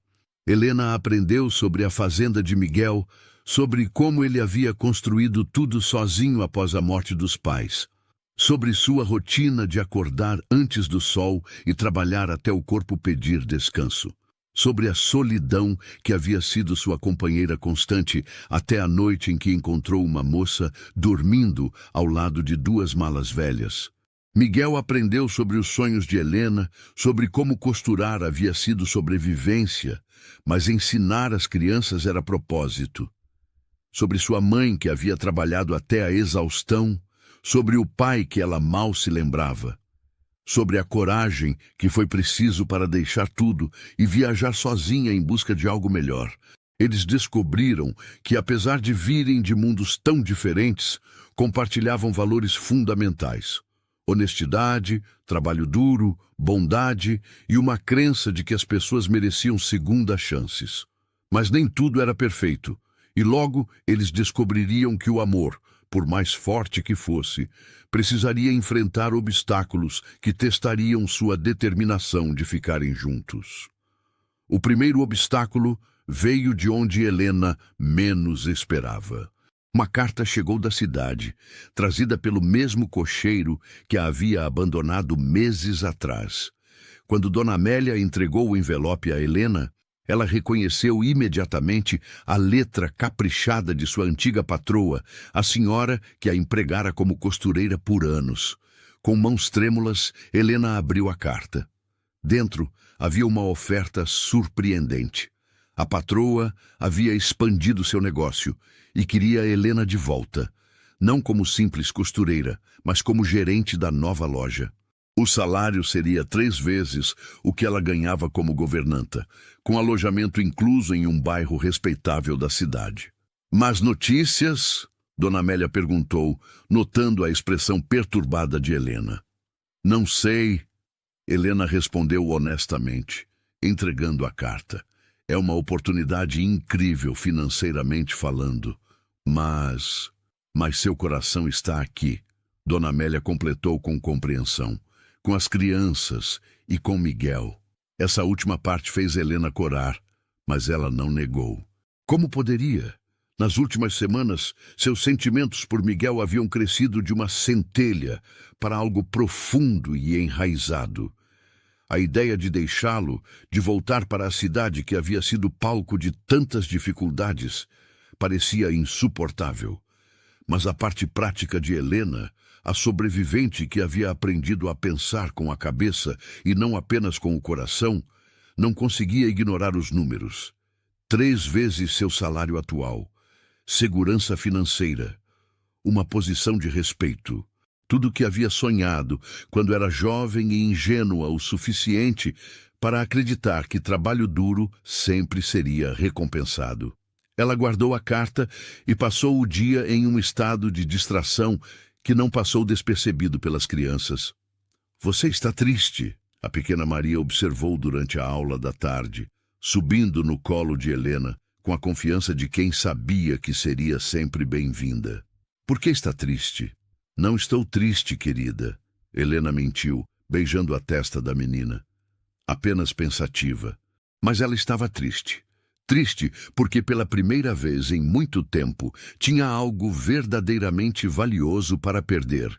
Helena aprendeu sobre a fazenda de Miguel, sobre como ele havia construído tudo sozinho após a morte dos pais, sobre sua rotina de acordar antes do sol e trabalhar até o corpo pedir descanso, sobre a solidão que havia sido sua companheira constante até a noite em que encontrou uma moça dormindo ao lado de duas malas velhas. Miguel aprendeu sobre os sonhos de Helena, sobre como costurar havia sido sobrevivência, mas ensinar as crianças era propósito. Sobre sua mãe, que havia trabalhado até a exaustão, sobre o pai que ela mal se lembrava, sobre a coragem que foi preciso para deixar tudo e viajar sozinha em busca de algo melhor. Eles descobriram que, apesar de virem de mundos tão diferentes, compartilhavam valores fundamentais: honestidade, trabalho duro, bondade e uma crença de que as pessoas mereciam segundas chances. Mas nem tudo era perfeito. E logo eles descobririam que o amor, por mais forte que fosse, precisaria enfrentar obstáculos que testariam sua determinação de ficarem juntos. O primeiro obstáculo veio de onde Helena menos esperava. Uma carta chegou da cidade, trazida pelo mesmo cocheiro que a havia abandonado meses atrás. Quando Dona Amélia entregou o envelope a Helena, ela reconheceu imediatamente a letra caprichada de sua antiga patroa, a senhora que a empregara como costureira por anos. Com mãos trêmulas, Helena abriu a carta. Dentro havia uma oferta surpreendente. A patroa havia expandido seu negócio e queria Helena de volta, não como simples costureira, mas como gerente da nova loja. O salário seria 3 vezes o que ela ganhava como governanta, com alojamento incluso em um bairro respeitável da cidade. Mas notícias? Dona Amélia perguntou, notando a expressão perturbada de Helena. Não sei, Helena respondeu honestamente, entregando a carta. É uma oportunidade incrível financeiramente falando, mas seu coração está aqui, Dona Amélia completou com compreensão. Com as crianças e com Miguel. Essa última parte fez Helena corar, mas ela não negou. Como poderia? Nas últimas semanas, seus sentimentos por Miguel haviam crescido de uma centelha para algo profundo e enraizado. A ideia de deixá-lo, de voltar para a cidade que havia sido palco de tantas dificuldades, parecia insuportável. Mas a parte prática de Helena, a sobrevivente que havia aprendido a pensar com a cabeça e não apenas com o coração, não conseguia ignorar os números. 3 vezes seu salário atual, segurança financeira, uma posição de respeito. Tudo o que havia sonhado quando era jovem e ingênua o suficiente para acreditar que trabalho duro sempre seria recompensado. Ela guardou a carta e passou o dia em um estado de distração que não passou despercebido pelas crianças. Você está triste, a pequena Maria observou durante a aula da tarde, subindo no colo de Helena, com a confiança de quem sabia que seria sempre bem-vinda. Por que está triste? Não estou triste, querida, Helena mentiu, beijando a testa da menina. Apenas pensativa. Mas ela estava triste. Triste porque pela primeira vez em muito tempo tinha algo verdadeiramente valioso para perder.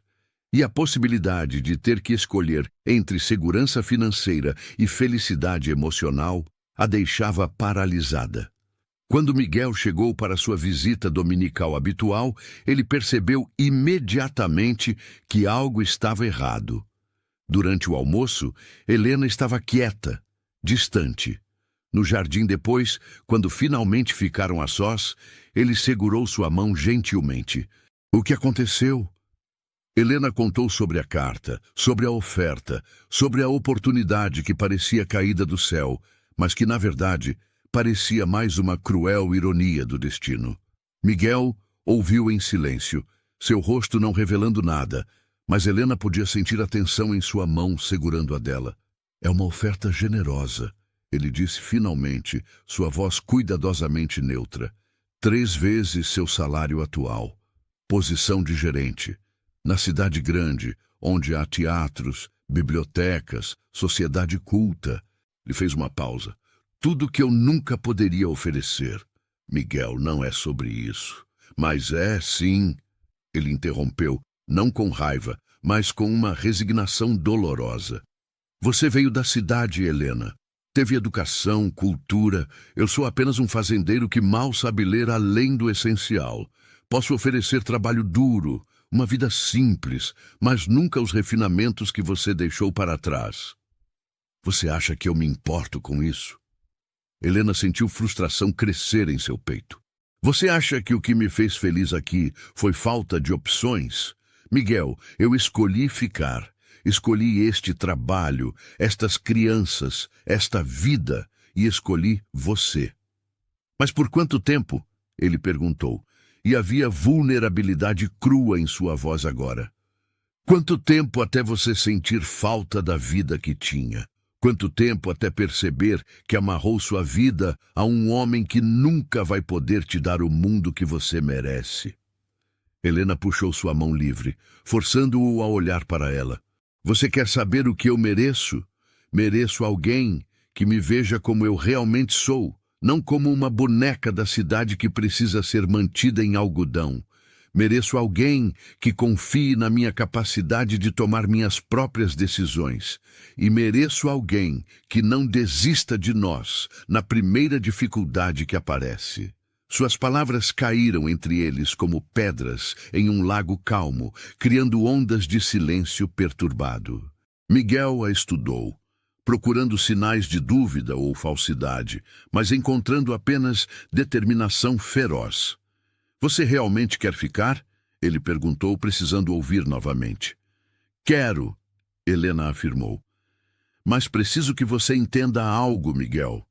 E a possibilidade de ter que escolher entre segurança financeira e felicidade emocional a deixava paralisada. Quando Miguel chegou para sua visita dominical habitual, ele percebeu imediatamente que algo estava errado. Durante o almoço, Helena estava quieta, distante. No jardim depois, quando finalmente ficaram a sós, ele segurou sua mão gentilmente. O que aconteceu? Helena contou sobre a carta, sobre a oferta, sobre a oportunidade que parecia caída do céu, mas que, na verdade, parecia mais uma cruel ironia do destino. Miguel ouviu em silêncio, seu rosto não revelando nada, mas Helena podia sentir a tensão em sua mão segurando a dela. É uma oferta generosa, ele disse finalmente, sua voz cuidadosamente neutra. 3 vezes seu salário atual. Posição de gerente. Na cidade grande, onde há teatros, bibliotecas, sociedade culta. Ele fez uma pausa. Tudo que eu nunca poderia oferecer. Miguel, não é sobre isso. Mas é, sim. Ele interrompeu, não com raiva, mas com uma resignação dolorosa. Você veio da cidade, Helena. Teve educação, cultura. Eu sou apenas um fazendeiro que mal sabe ler além do essencial. Posso oferecer trabalho duro, uma vida simples, mas nunca os refinamentos que você deixou para trás. Você acha que eu me importo com isso? Helena sentiu frustração crescer em seu peito. Você acha que o que me fez feliz aqui foi falta de opções? Miguel, eu escolhi ficar. Escolhi este trabalho, estas crianças, esta vida, e escolhi você. Mas por quanto tempo? Ele perguntou, e havia vulnerabilidade crua em sua voz agora. Quanto tempo até você sentir falta da vida que tinha? Quanto tempo até perceber que amarrou sua vida a um homem que nunca vai poder te dar o mundo que você merece? Helena puxou sua mão livre, forçando-o a olhar para ela. Você quer saber o que eu mereço? Mereço alguém que me veja como eu realmente sou, não como uma boneca da cidade que precisa ser mantida em algodão. Mereço alguém que confie na minha capacidade de tomar minhas próprias decisões. E mereço alguém que não desista de nós na primeira dificuldade que aparece. Suas palavras caíram entre eles como pedras em um lago calmo, criando ondas de silêncio perturbado. Miguel a estudou, procurando sinais de dúvida ou falsidade, mas encontrando apenas determinação feroz. Você realmente quer ficar? Ele perguntou, precisando ouvir novamente. Quero, Helena afirmou. Mas preciso que você entenda algo, Miguel.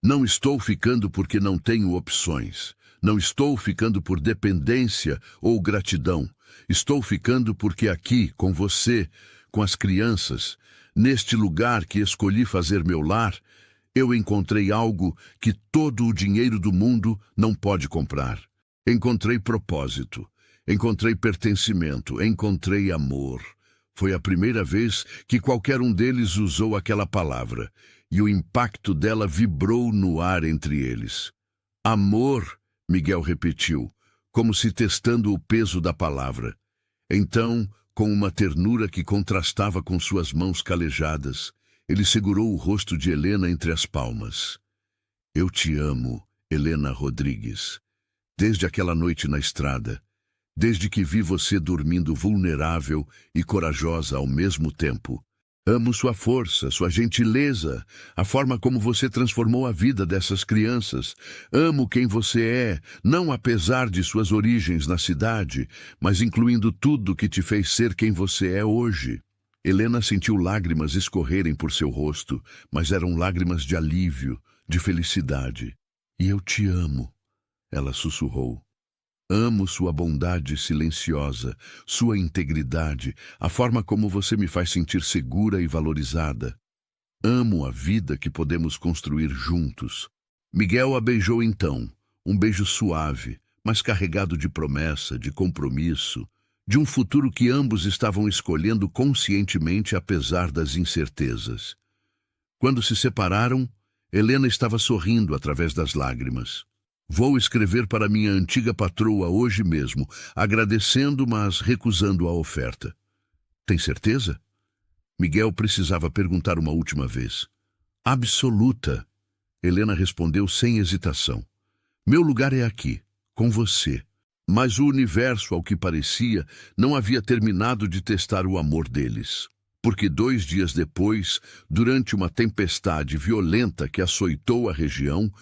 Não estou ficando porque não tenho opções. Não estou ficando por dependência ou gratidão. Estou ficando porque aqui, com você, com as crianças, neste lugar que escolhi fazer meu lar, eu encontrei algo que todo o dinheiro do mundo não pode comprar. Encontrei propósito, encontrei pertencimento, encontrei amor. Foi a primeira vez que qualquer um deles usou aquela palavra, e o impacto dela vibrou no ar entre eles. Amor, Miguel repetiu, como se testando o peso da palavra. Então, com uma ternura que contrastava com suas mãos calejadas, ele segurou o rosto de Helena entre as palmas. Eu te amo, Helena Rodrigues. Desde aquela noite na estrada, desde que vi você dormindo vulnerável e corajosa ao mesmo tempo. Amo sua força, sua gentileza, a forma como você transformou a vida dessas crianças. Amo quem você é, não apesar de suas origens na cidade, mas incluindo tudo que te fez ser quem você é hoje. Helena sentiu lágrimas escorrerem por seu rosto, mas eram lágrimas de alívio, de felicidade. E eu te amo. Ela sussurrou. Amo sua bondade silenciosa, sua integridade, a forma como você me faz sentir segura e valorizada. Amo a vida que podemos construir juntos. Miguel a beijou então, um beijo suave, mas carregado de promessa, de compromisso, de um futuro que ambos estavam escolhendo conscientemente apesar das incertezas. Quando se separaram, Helena estava sorrindo através das lágrimas. Vou escrever para minha antiga patroa hoje mesmo, agradecendo, mas recusando a oferta. Tem certeza? Miguel precisava perguntar uma última vez. Absoluta. Helena respondeu sem hesitação. Meu lugar é aqui, com você. Mas o universo, ao que parecia, não havia terminado de testar o amor deles. Porque 2 dias depois, durante uma tempestade violenta que açoitou a região,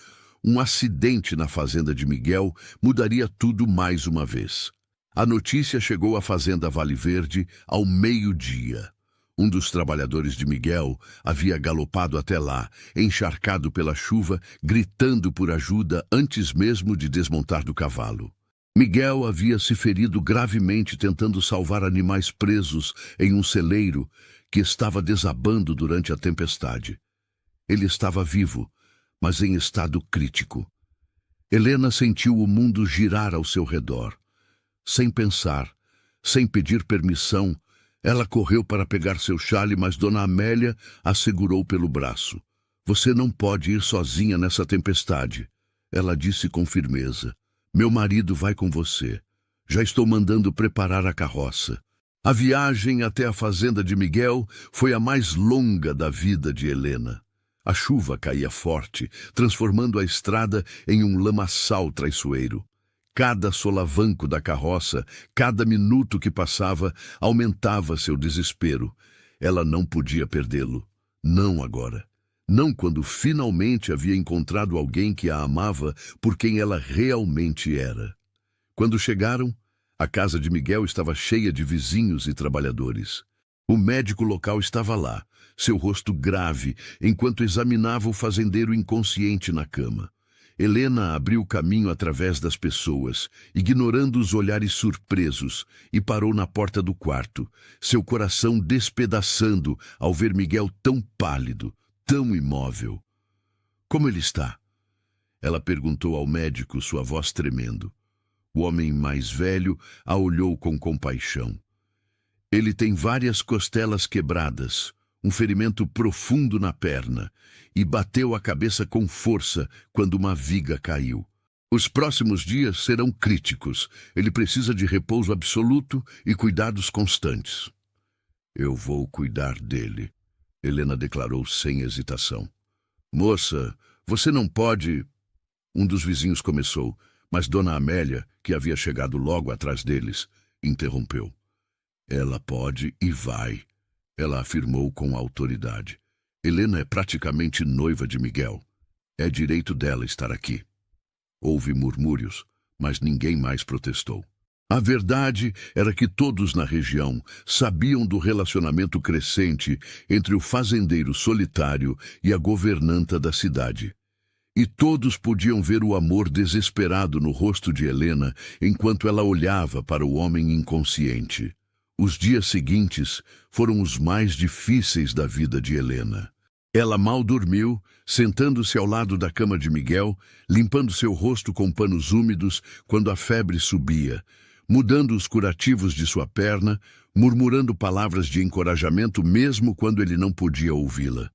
um acidente na fazenda de Miguel mudaria tudo mais uma vez. A notícia chegou à fazenda Vale Verde ao meio-dia. Um dos trabalhadores de Miguel havia galopado até lá, encharcado pela chuva, gritando por ajuda antes mesmo de desmontar do cavalo. Miguel havia se ferido gravemente tentando salvar animais presos em um celeiro que estava desabando durante a tempestade. Ele estava vivo, mas em estado crítico. Helena sentiu o mundo girar ao seu redor. Sem pensar, sem pedir permissão, ela correu para pegar seu chale, mas Dona Amélia a segurou pelo braço. Você não pode ir sozinha nessa tempestade, ela disse com firmeza. Meu marido vai com você. Já estou mandando preparar a carroça. A viagem até a fazenda de Miguel foi a mais longa da vida de Helena. A chuva caía forte, transformando a estrada em um lamaçal traiçoeiro. Cada solavanco da carroça, cada minuto que passava, aumentava seu desespero. Ela não podia perdê-lo. Não agora. Não quando finalmente havia encontrado alguém que a amava por quem ela realmente era. Quando chegaram, a casa de Miguel estava cheia de vizinhos e trabalhadores. O médico local estava lá, seu rosto grave, enquanto examinava o fazendeiro inconsciente na cama. Helena abriu caminho através das pessoas, ignorando os olhares surpresos, e parou na porta do quarto, seu coração despedaçando ao ver Miguel tão pálido, tão imóvel. Como ele está? Ela perguntou ao médico, sua voz tremendo. O homem mais velho a olhou com compaixão. Ele tem várias costelas quebradas, um ferimento profundo na perna, e bateu a cabeça com força quando uma viga caiu. Os próximos dias serão críticos. Ele precisa de repouso absoluto e cuidados constantes. Eu vou cuidar dele, Helena declarou sem hesitação. Moça, você não pode... Um dos vizinhos começou, mas Dona Amélia, que havia chegado logo atrás deles, interrompeu. Ela pode e vai, ela afirmou com autoridade. Helena é praticamente noiva de Miguel. É direito dela estar aqui. Houve murmúrios, mas ninguém mais protestou. A verdade era que todos na região sabiam do relacionamento crescente entre o fazendeiro solitário e a governanta da cidade. E todos podiam ver o amor desesperado no rosto de Helena enquanto ela olhava para o homem inconsciente. Os dias seguintes foram os mais difíceis da vida de Helena. Ela mal dormiu, sentando-se ao lado da cama de Miguel, limpando seu rosto com panos úmidos quando a febre subia, mudando os curativos de sua perna, murmurando palavras de encorajamento mesmo quando ele não podia ouvi-la.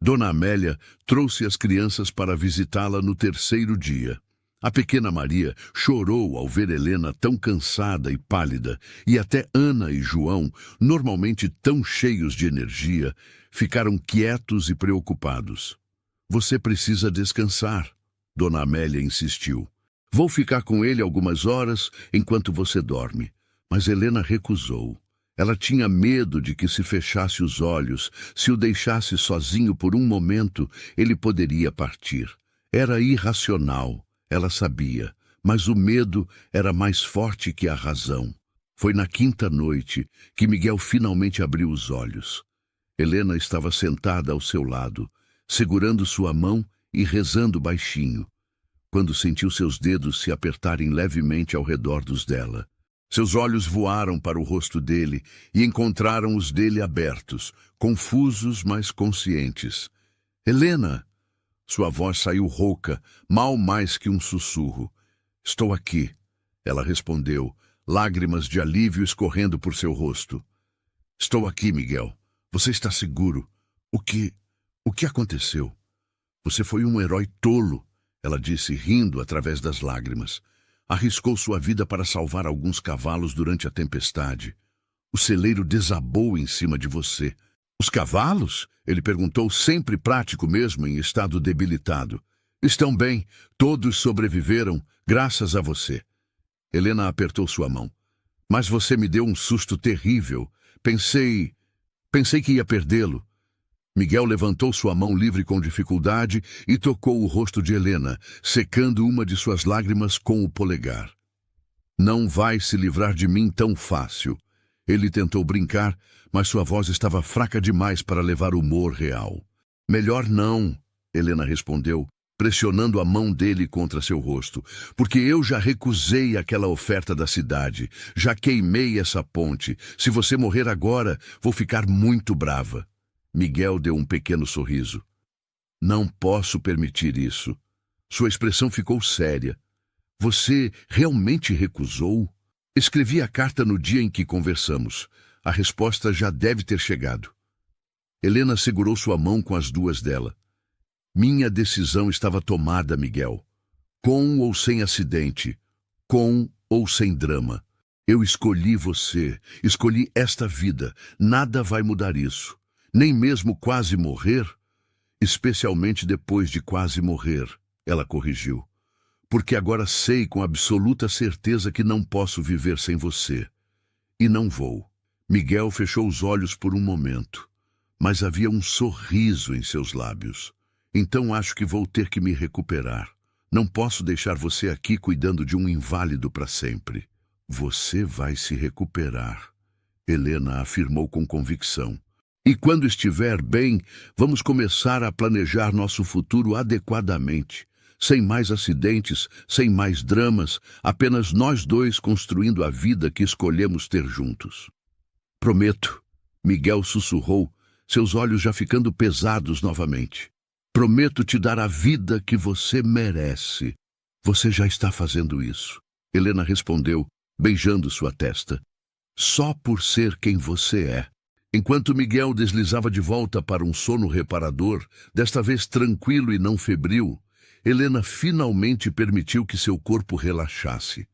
Dona Amélia trouxe as crianças para visitá-la no terceiro dia. A pequena Maria chorou ao ver Helena tão cansada e pálida, e até Ana e João, normalmente tão cheios de energia, ficaram quietos e preocupados. Você precisa descansar, Dona Amélia insistiu. Vou ficar com ele algumas horas enquanto você dorme. Mas Helena recusou. Ela tinha medo de que se fechasse os olhos, se o deixasse sozinho por um momento, ele poderia partir. Era irracional. Ela sabia, mas o medo era mais forte que a razão. Foi na quinta noite que Miguel finalmente abriu os olhos. Helena estava sentada ao seu lado, segurando sua mão e rezando baixinho, quando sentiu seus dedos se apertarem levemente ao redor dos dela. Seus olhos voaram para o rosto dele e encontraram os dele abertos, confusos, mas conscientes. Helena! Sua voz saiu rouca, mal mais que um sussurro. Estou aqui, ela respondeu, lágrimas de alívio escorrendo por seu rosto. Estou aqui, Miguel. Você está seguro. O que aconteceu? Você foi um herói tolo, ela disse, rindo através das lágrimas. Arriscou sua vida para salvar alguns cavalos durante a tempestade. O celeiro desabou em cima de você. Os cavalos? Ele perguntou, sempre prático mesmo, em estado debilitado. Estão bem, todos sobreviveram, graças a você. Helena apertou sua mão. Mas você me deu um susto terrível. Pensei que ia perdê-lo. Miguel levantou sua mão livre com dificuldade e tocou o rosto de Helena, secando uma de suas lágrimas com o polegar. Não vai se livrar de mim tão fácil. Ele tentou brincar, mas sua voz estava fraca demais para levar humor real. Melhor não, Helena respondeu, pressionando a mão dele contra seu rosto, porque eu já recusei aquela oferta da cidade, já queimei essa ponte. Se você morrer agora, vou ficar muito brava. Miguel deu um pequeno sorriso. Não posso permitir isso. Sua expressão ficou séria. Você realmente recusou? Escrevi a carta no dia em que conversamos. A resposta já deve ter chegado. Helena segurou sua mão com as duas dela. Minha decisão estava tomada, Miguel. Com ou sem acidente, com ou sem drama. Eu escolhi você, escolhi esta vida. Nada vai mudar isso. Nem mesmo quase morrer. Especialmente depois de quase morrer, ela corrigiu. Porque agora sei com absoluta certeza que não posso viver sem você. E não vou. Miguel fechou os olhos por um momento, mas havia um sorriso em seus lábios. Então acho que vou ter que me recuperar. Não posso deixar você aqui cuidando de um inválido para sempre. Você vai se recuperar, Helena afirmou com convicção. E quando estiver bem, vamos começar a planejar nosso futuro adequadamente. Sem mais acidentes, sem mais dramas, apenas nós dois construindo a vida que escolhemos ter juntos. Prometo, Miguel sussurrou, seus olhos já ficando pesados novamente. Prometo te dar a vida que você merece. Você já está fazendo isso, Helena respondeu, beijando sua testa. Só por ser quem você é. Enquanto Miguel deslizava de volta para um sono reparador, desta vez tranquilo e não febril, Helena finalmente permitiu que seu corpo relaxasse.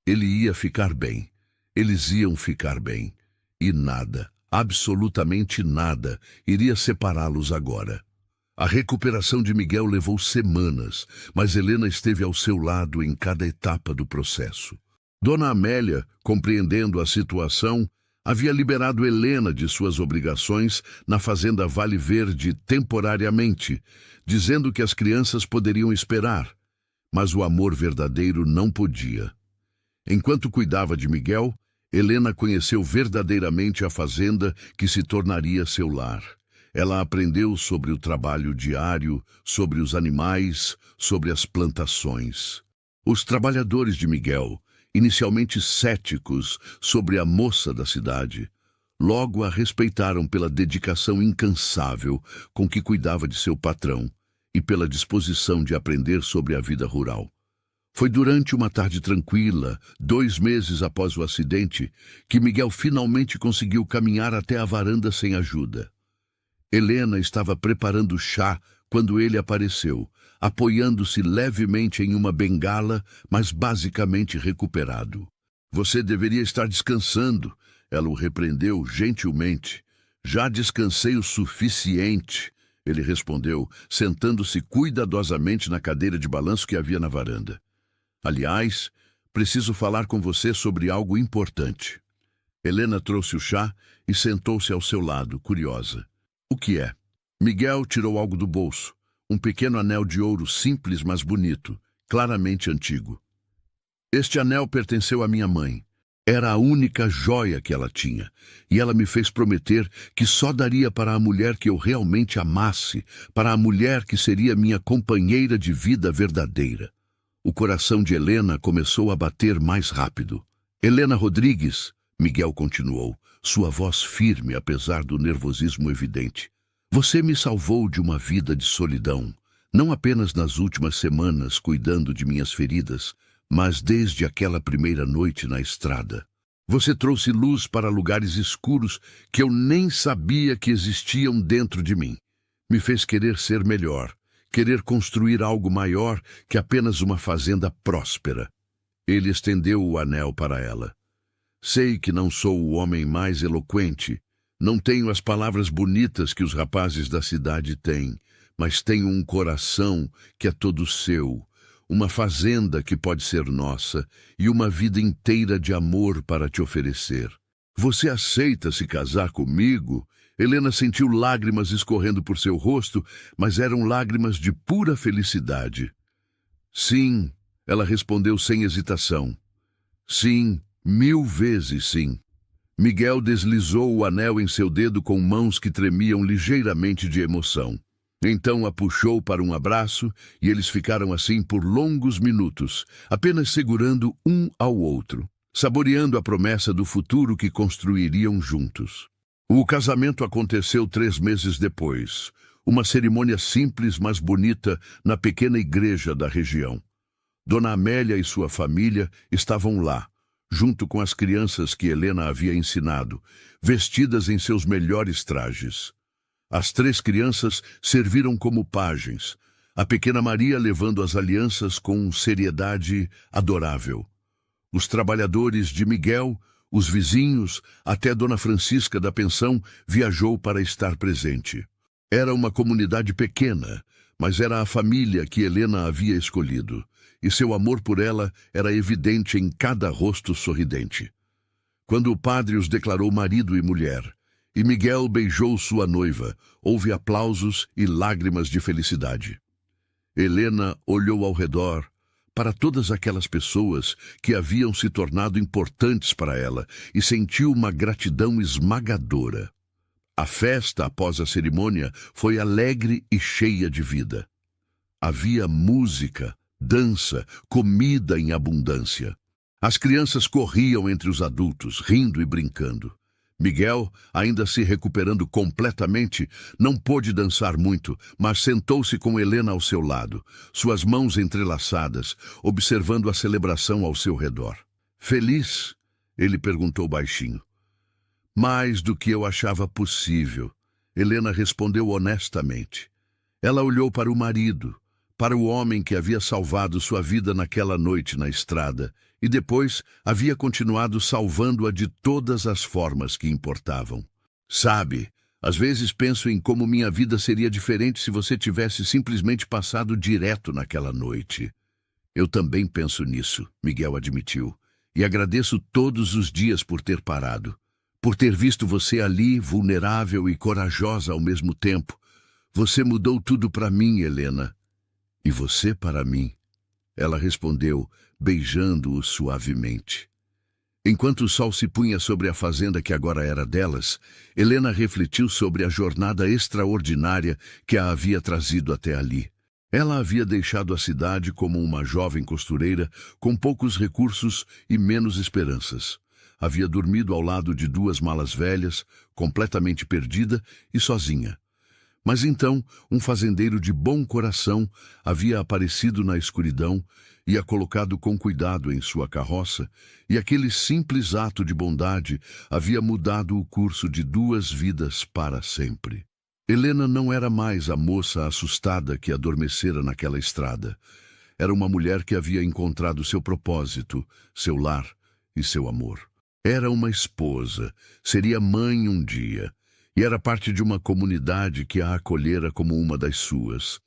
Ele ia ficar bem. Eles iam ficar bem. E nada, absolutamente nada, iria separá-los agora. A recuperação de Miguel levou semanas, mas Helena esteve ao seu lado em cada etapa do processo. Dona Amélia, compreendendo a situação, havia liberado Helena de suas obrigações na fazenda Vale Verde temporariamente, dizendo que as crianças poderiam esperar, mas o amor verdadeiro não podia. Enquanto cuidava de Miguel, Helena conheceu verdadeiramente a fazenda que se tornaria seu lar. Ela aprendeu sobre o trabalho diário, sobre os animais, sobre as plantações. Os trabalhadores de Miguel, inicialmente céticos sobre a moça da cidade, logo a respeitaram pela dedicação incansável com que cuidava de seu patrão e pela disposição de aprender sobre a vida rural. Foi durante uma tarde tranquila, 2 meses após o acidente, que Miguel finalmente conseguiu caminhar até a varanda sem ajuda. Helena estava preparando chá quando ele apareceu, apoiando-se levemente em uma bengala, mas basicamente recuperado. Você deveria estar descansando, ela o repreendeu gentilmente. Já descansei o suficiente, ele respondeu, sentando-se cuidadosamente na cadeira de balanço que havia na varanda. Aliás, preciso falar com você sobre algo importante. Helena trouxe o chá e sentou-se ao seu lado, curiosa. O que é? Miguel tirou algo do bolso. Um pequeno anel de ouro simples, mas bonito, claramente antigo. Este anel pertenceu à minha mãe. Era a única joia que ela tinha, e ela me fez prometer que só daria para a mulher que eu realmente amasse, para a mulher que seria minha companheira de vida verdadeira. O coração de Helena começou a bater mais rápido. Helena Rodrigues, Miguel continuou, sua voz firme apesar do nervosismo evidente. Você me salvou de uma vida de solidão, não apenas nas últimas semanas cuidando de minhas feridas, mas desde aquela primeira noite na estrada. Você trouxe luz para lugares escuros que eu nem sabia que existiam dentro de mim. Me fez querer ser melhor, querer construir algo maior que apenas uma fazenda próspera. Ele estendeu o anel para ela. Sei que não sou o homem mais eloquente, não tenho as palavras bonitas que os rapazes da cidade têm, mas tenho um coração que é todo seu, uma fazenda que pode ser nossa e uma vida inteira de amor para te oferecer. Você aceita se casar comigo? Helena sentiu lágrimas escorrendo por seu rosto, mas eram lágrimas de pura felicidade. Sim, ela respondeu sem hesitação. Sim, 1000 vezes sim. Miguel deslizou o anel em seu dedo com mãos que tremiam ligeiramente de emoção. Então a puxou para um abraço e eles ficaram assim por longos minutos, apenas segurando um ao outro, saboreando a promessa do futuro que construiriam juntos. O casamento aconteceu 3 meses depois, uma cerimônia simples, mas bonita, na pequena igreja da região. Dona Amélia e sua família estavam lá, junto com as crianças que Helena havia ensinado, vestidas em seus melhores trajes. As 3 crianças serviram como pajens, a pequena Maria levando as alianças com seriedade adorável. Os trabalhadores de Miguel, os vizinhos, até Dona Francisca da pensão viajou para estar presente. Era uma comunidade pequena, mas era a família que Helena havia escolhido, e seu amor por ela era evidente em cada rosto sorridente. Quando o padre os declarou marido e mulher, e Miguel beijou sua noiva, houve aplausos e lágrimas de felicidade. Helena olhou ao redor, para todas aquelas pessoas que haviam se tornado importantes para ela, e sentiu uma gratidão esmagadora. A festa após a cerimônia foi alegre e cheia de vida. Havia música, dança, comida em abundância. As crianças corriam entre os adultos, rindo e brincando. Miguel, ainda se recuperando completamente, não pôde dançar muito, mas sentou-se com Helena ao seu lado, suas mãos entrelaçadas, observando a celebração ao seu redor. Feliz? Ele perguntou baixinho. Mais do que eu achava possível, Helena respondeu honestamente. Ela olhou para o marido, para o homem que havia salvado sua vida naquela noite na estrada, e depois havia continuado salvando-a de todas as formas que importavam. Sabe, às vezes penso em como minha vida seria diferente se você tivesse simplesmente passado direto naquela noite. Eu também penso nisso, Miguel admitiu, e agradeço todos os dias por ter parado, por ter visto você ali, vulnerável e corajosa ao mesmo tempo. Você mudou tudo para mim, Helena. E você para mim. Ela respondeu, beijando-o suavemente. Enquanto o sol se punha sobre a fazenda que agora era delas, Helena refletiu sobre a jornada extraordinária que a havia trazido até ali. Ela havia deixado a cidade como uma jovem costureira com poucos recursos e menos esperanças. Havia dormido ao lado de 2 malas velhas, completamente perdida e sozinha. Mas então, um fazendeiro de bom coração havia aparecido na escuridão e a colocado com cuidado em sua carroça, e aquele simples ato de bondade havia mudado o curso de 2 vidas para sempre. Helena não era mais a moça assustada que adormecera naquela estrada. Era uma mulher que havia encontrado seu propósito, seu lar e seu amor. Era uma esposa, seria mãe um dia, e era parte de uma comunidade que a acolhera como uma das suas.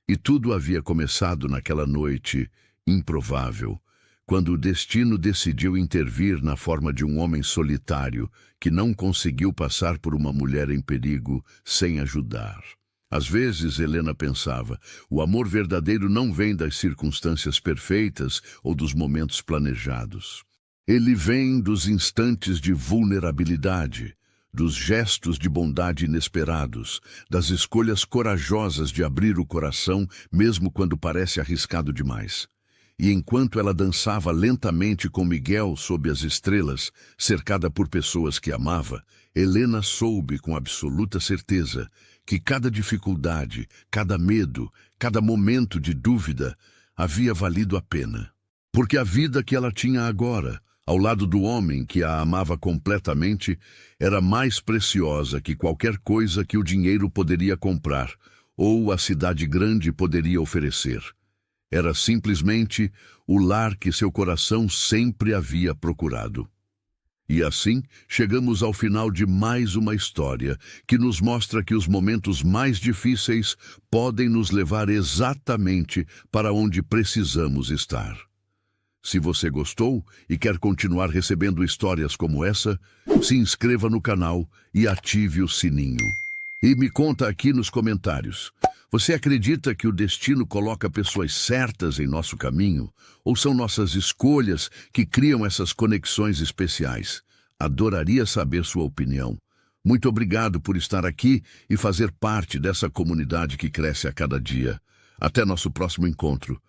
E tudo havia começado naquela noite improvável, quando o destino decidiu intervir na forma de um homem solitário que não conseguiu passar por uma mulher em perigo sem ajudar. Às vezes, Helena pensava, o amor verdadeiro não vem das circunstâncias perfeitas ou dos momentos planejados. Ele vem dos instantes de vulnerabilidade, dos gestos de bondade inesperados, das escolhas corajosas de abrir o coração mesmo quando parece arriscado demais. E enquanto ela dançava lentamente com Miguel sob as estrelas, cercada por pessoas que amava, Helena soube com absoluta certeza que cada dificuldade, cada medo, cada momento de dúvida havia valido a pena. Porque a vida que ela tinha agora, ao lado do homem que a amava completamente, era mais preciosa que qualquer coisa que o dinheiro poderia comprar ou a cidade grande poderia oferecer. Era simplesmente o lar que seu coração sempre havia procurado. E assim, chegamos ao final de mais uma história que nos mostra que os momentos mais difíceis podem nos levar exatamente para onde precisamos estar. Se você gostou e quer continuar recebendo histórias como essa, se inscreva no canal e ative o sininho. E me conta aqui nos comentários. Você acredita que o destino coloca pessoas certas em nosso caminho? Ou são nossas escolhas que criam essas conexões especiais? Adoraria saber sua opinião. Muito obrigado por estar aqui e fazer parte dessa comunidade que cresce a cada dia. Até nosso próximo encontro.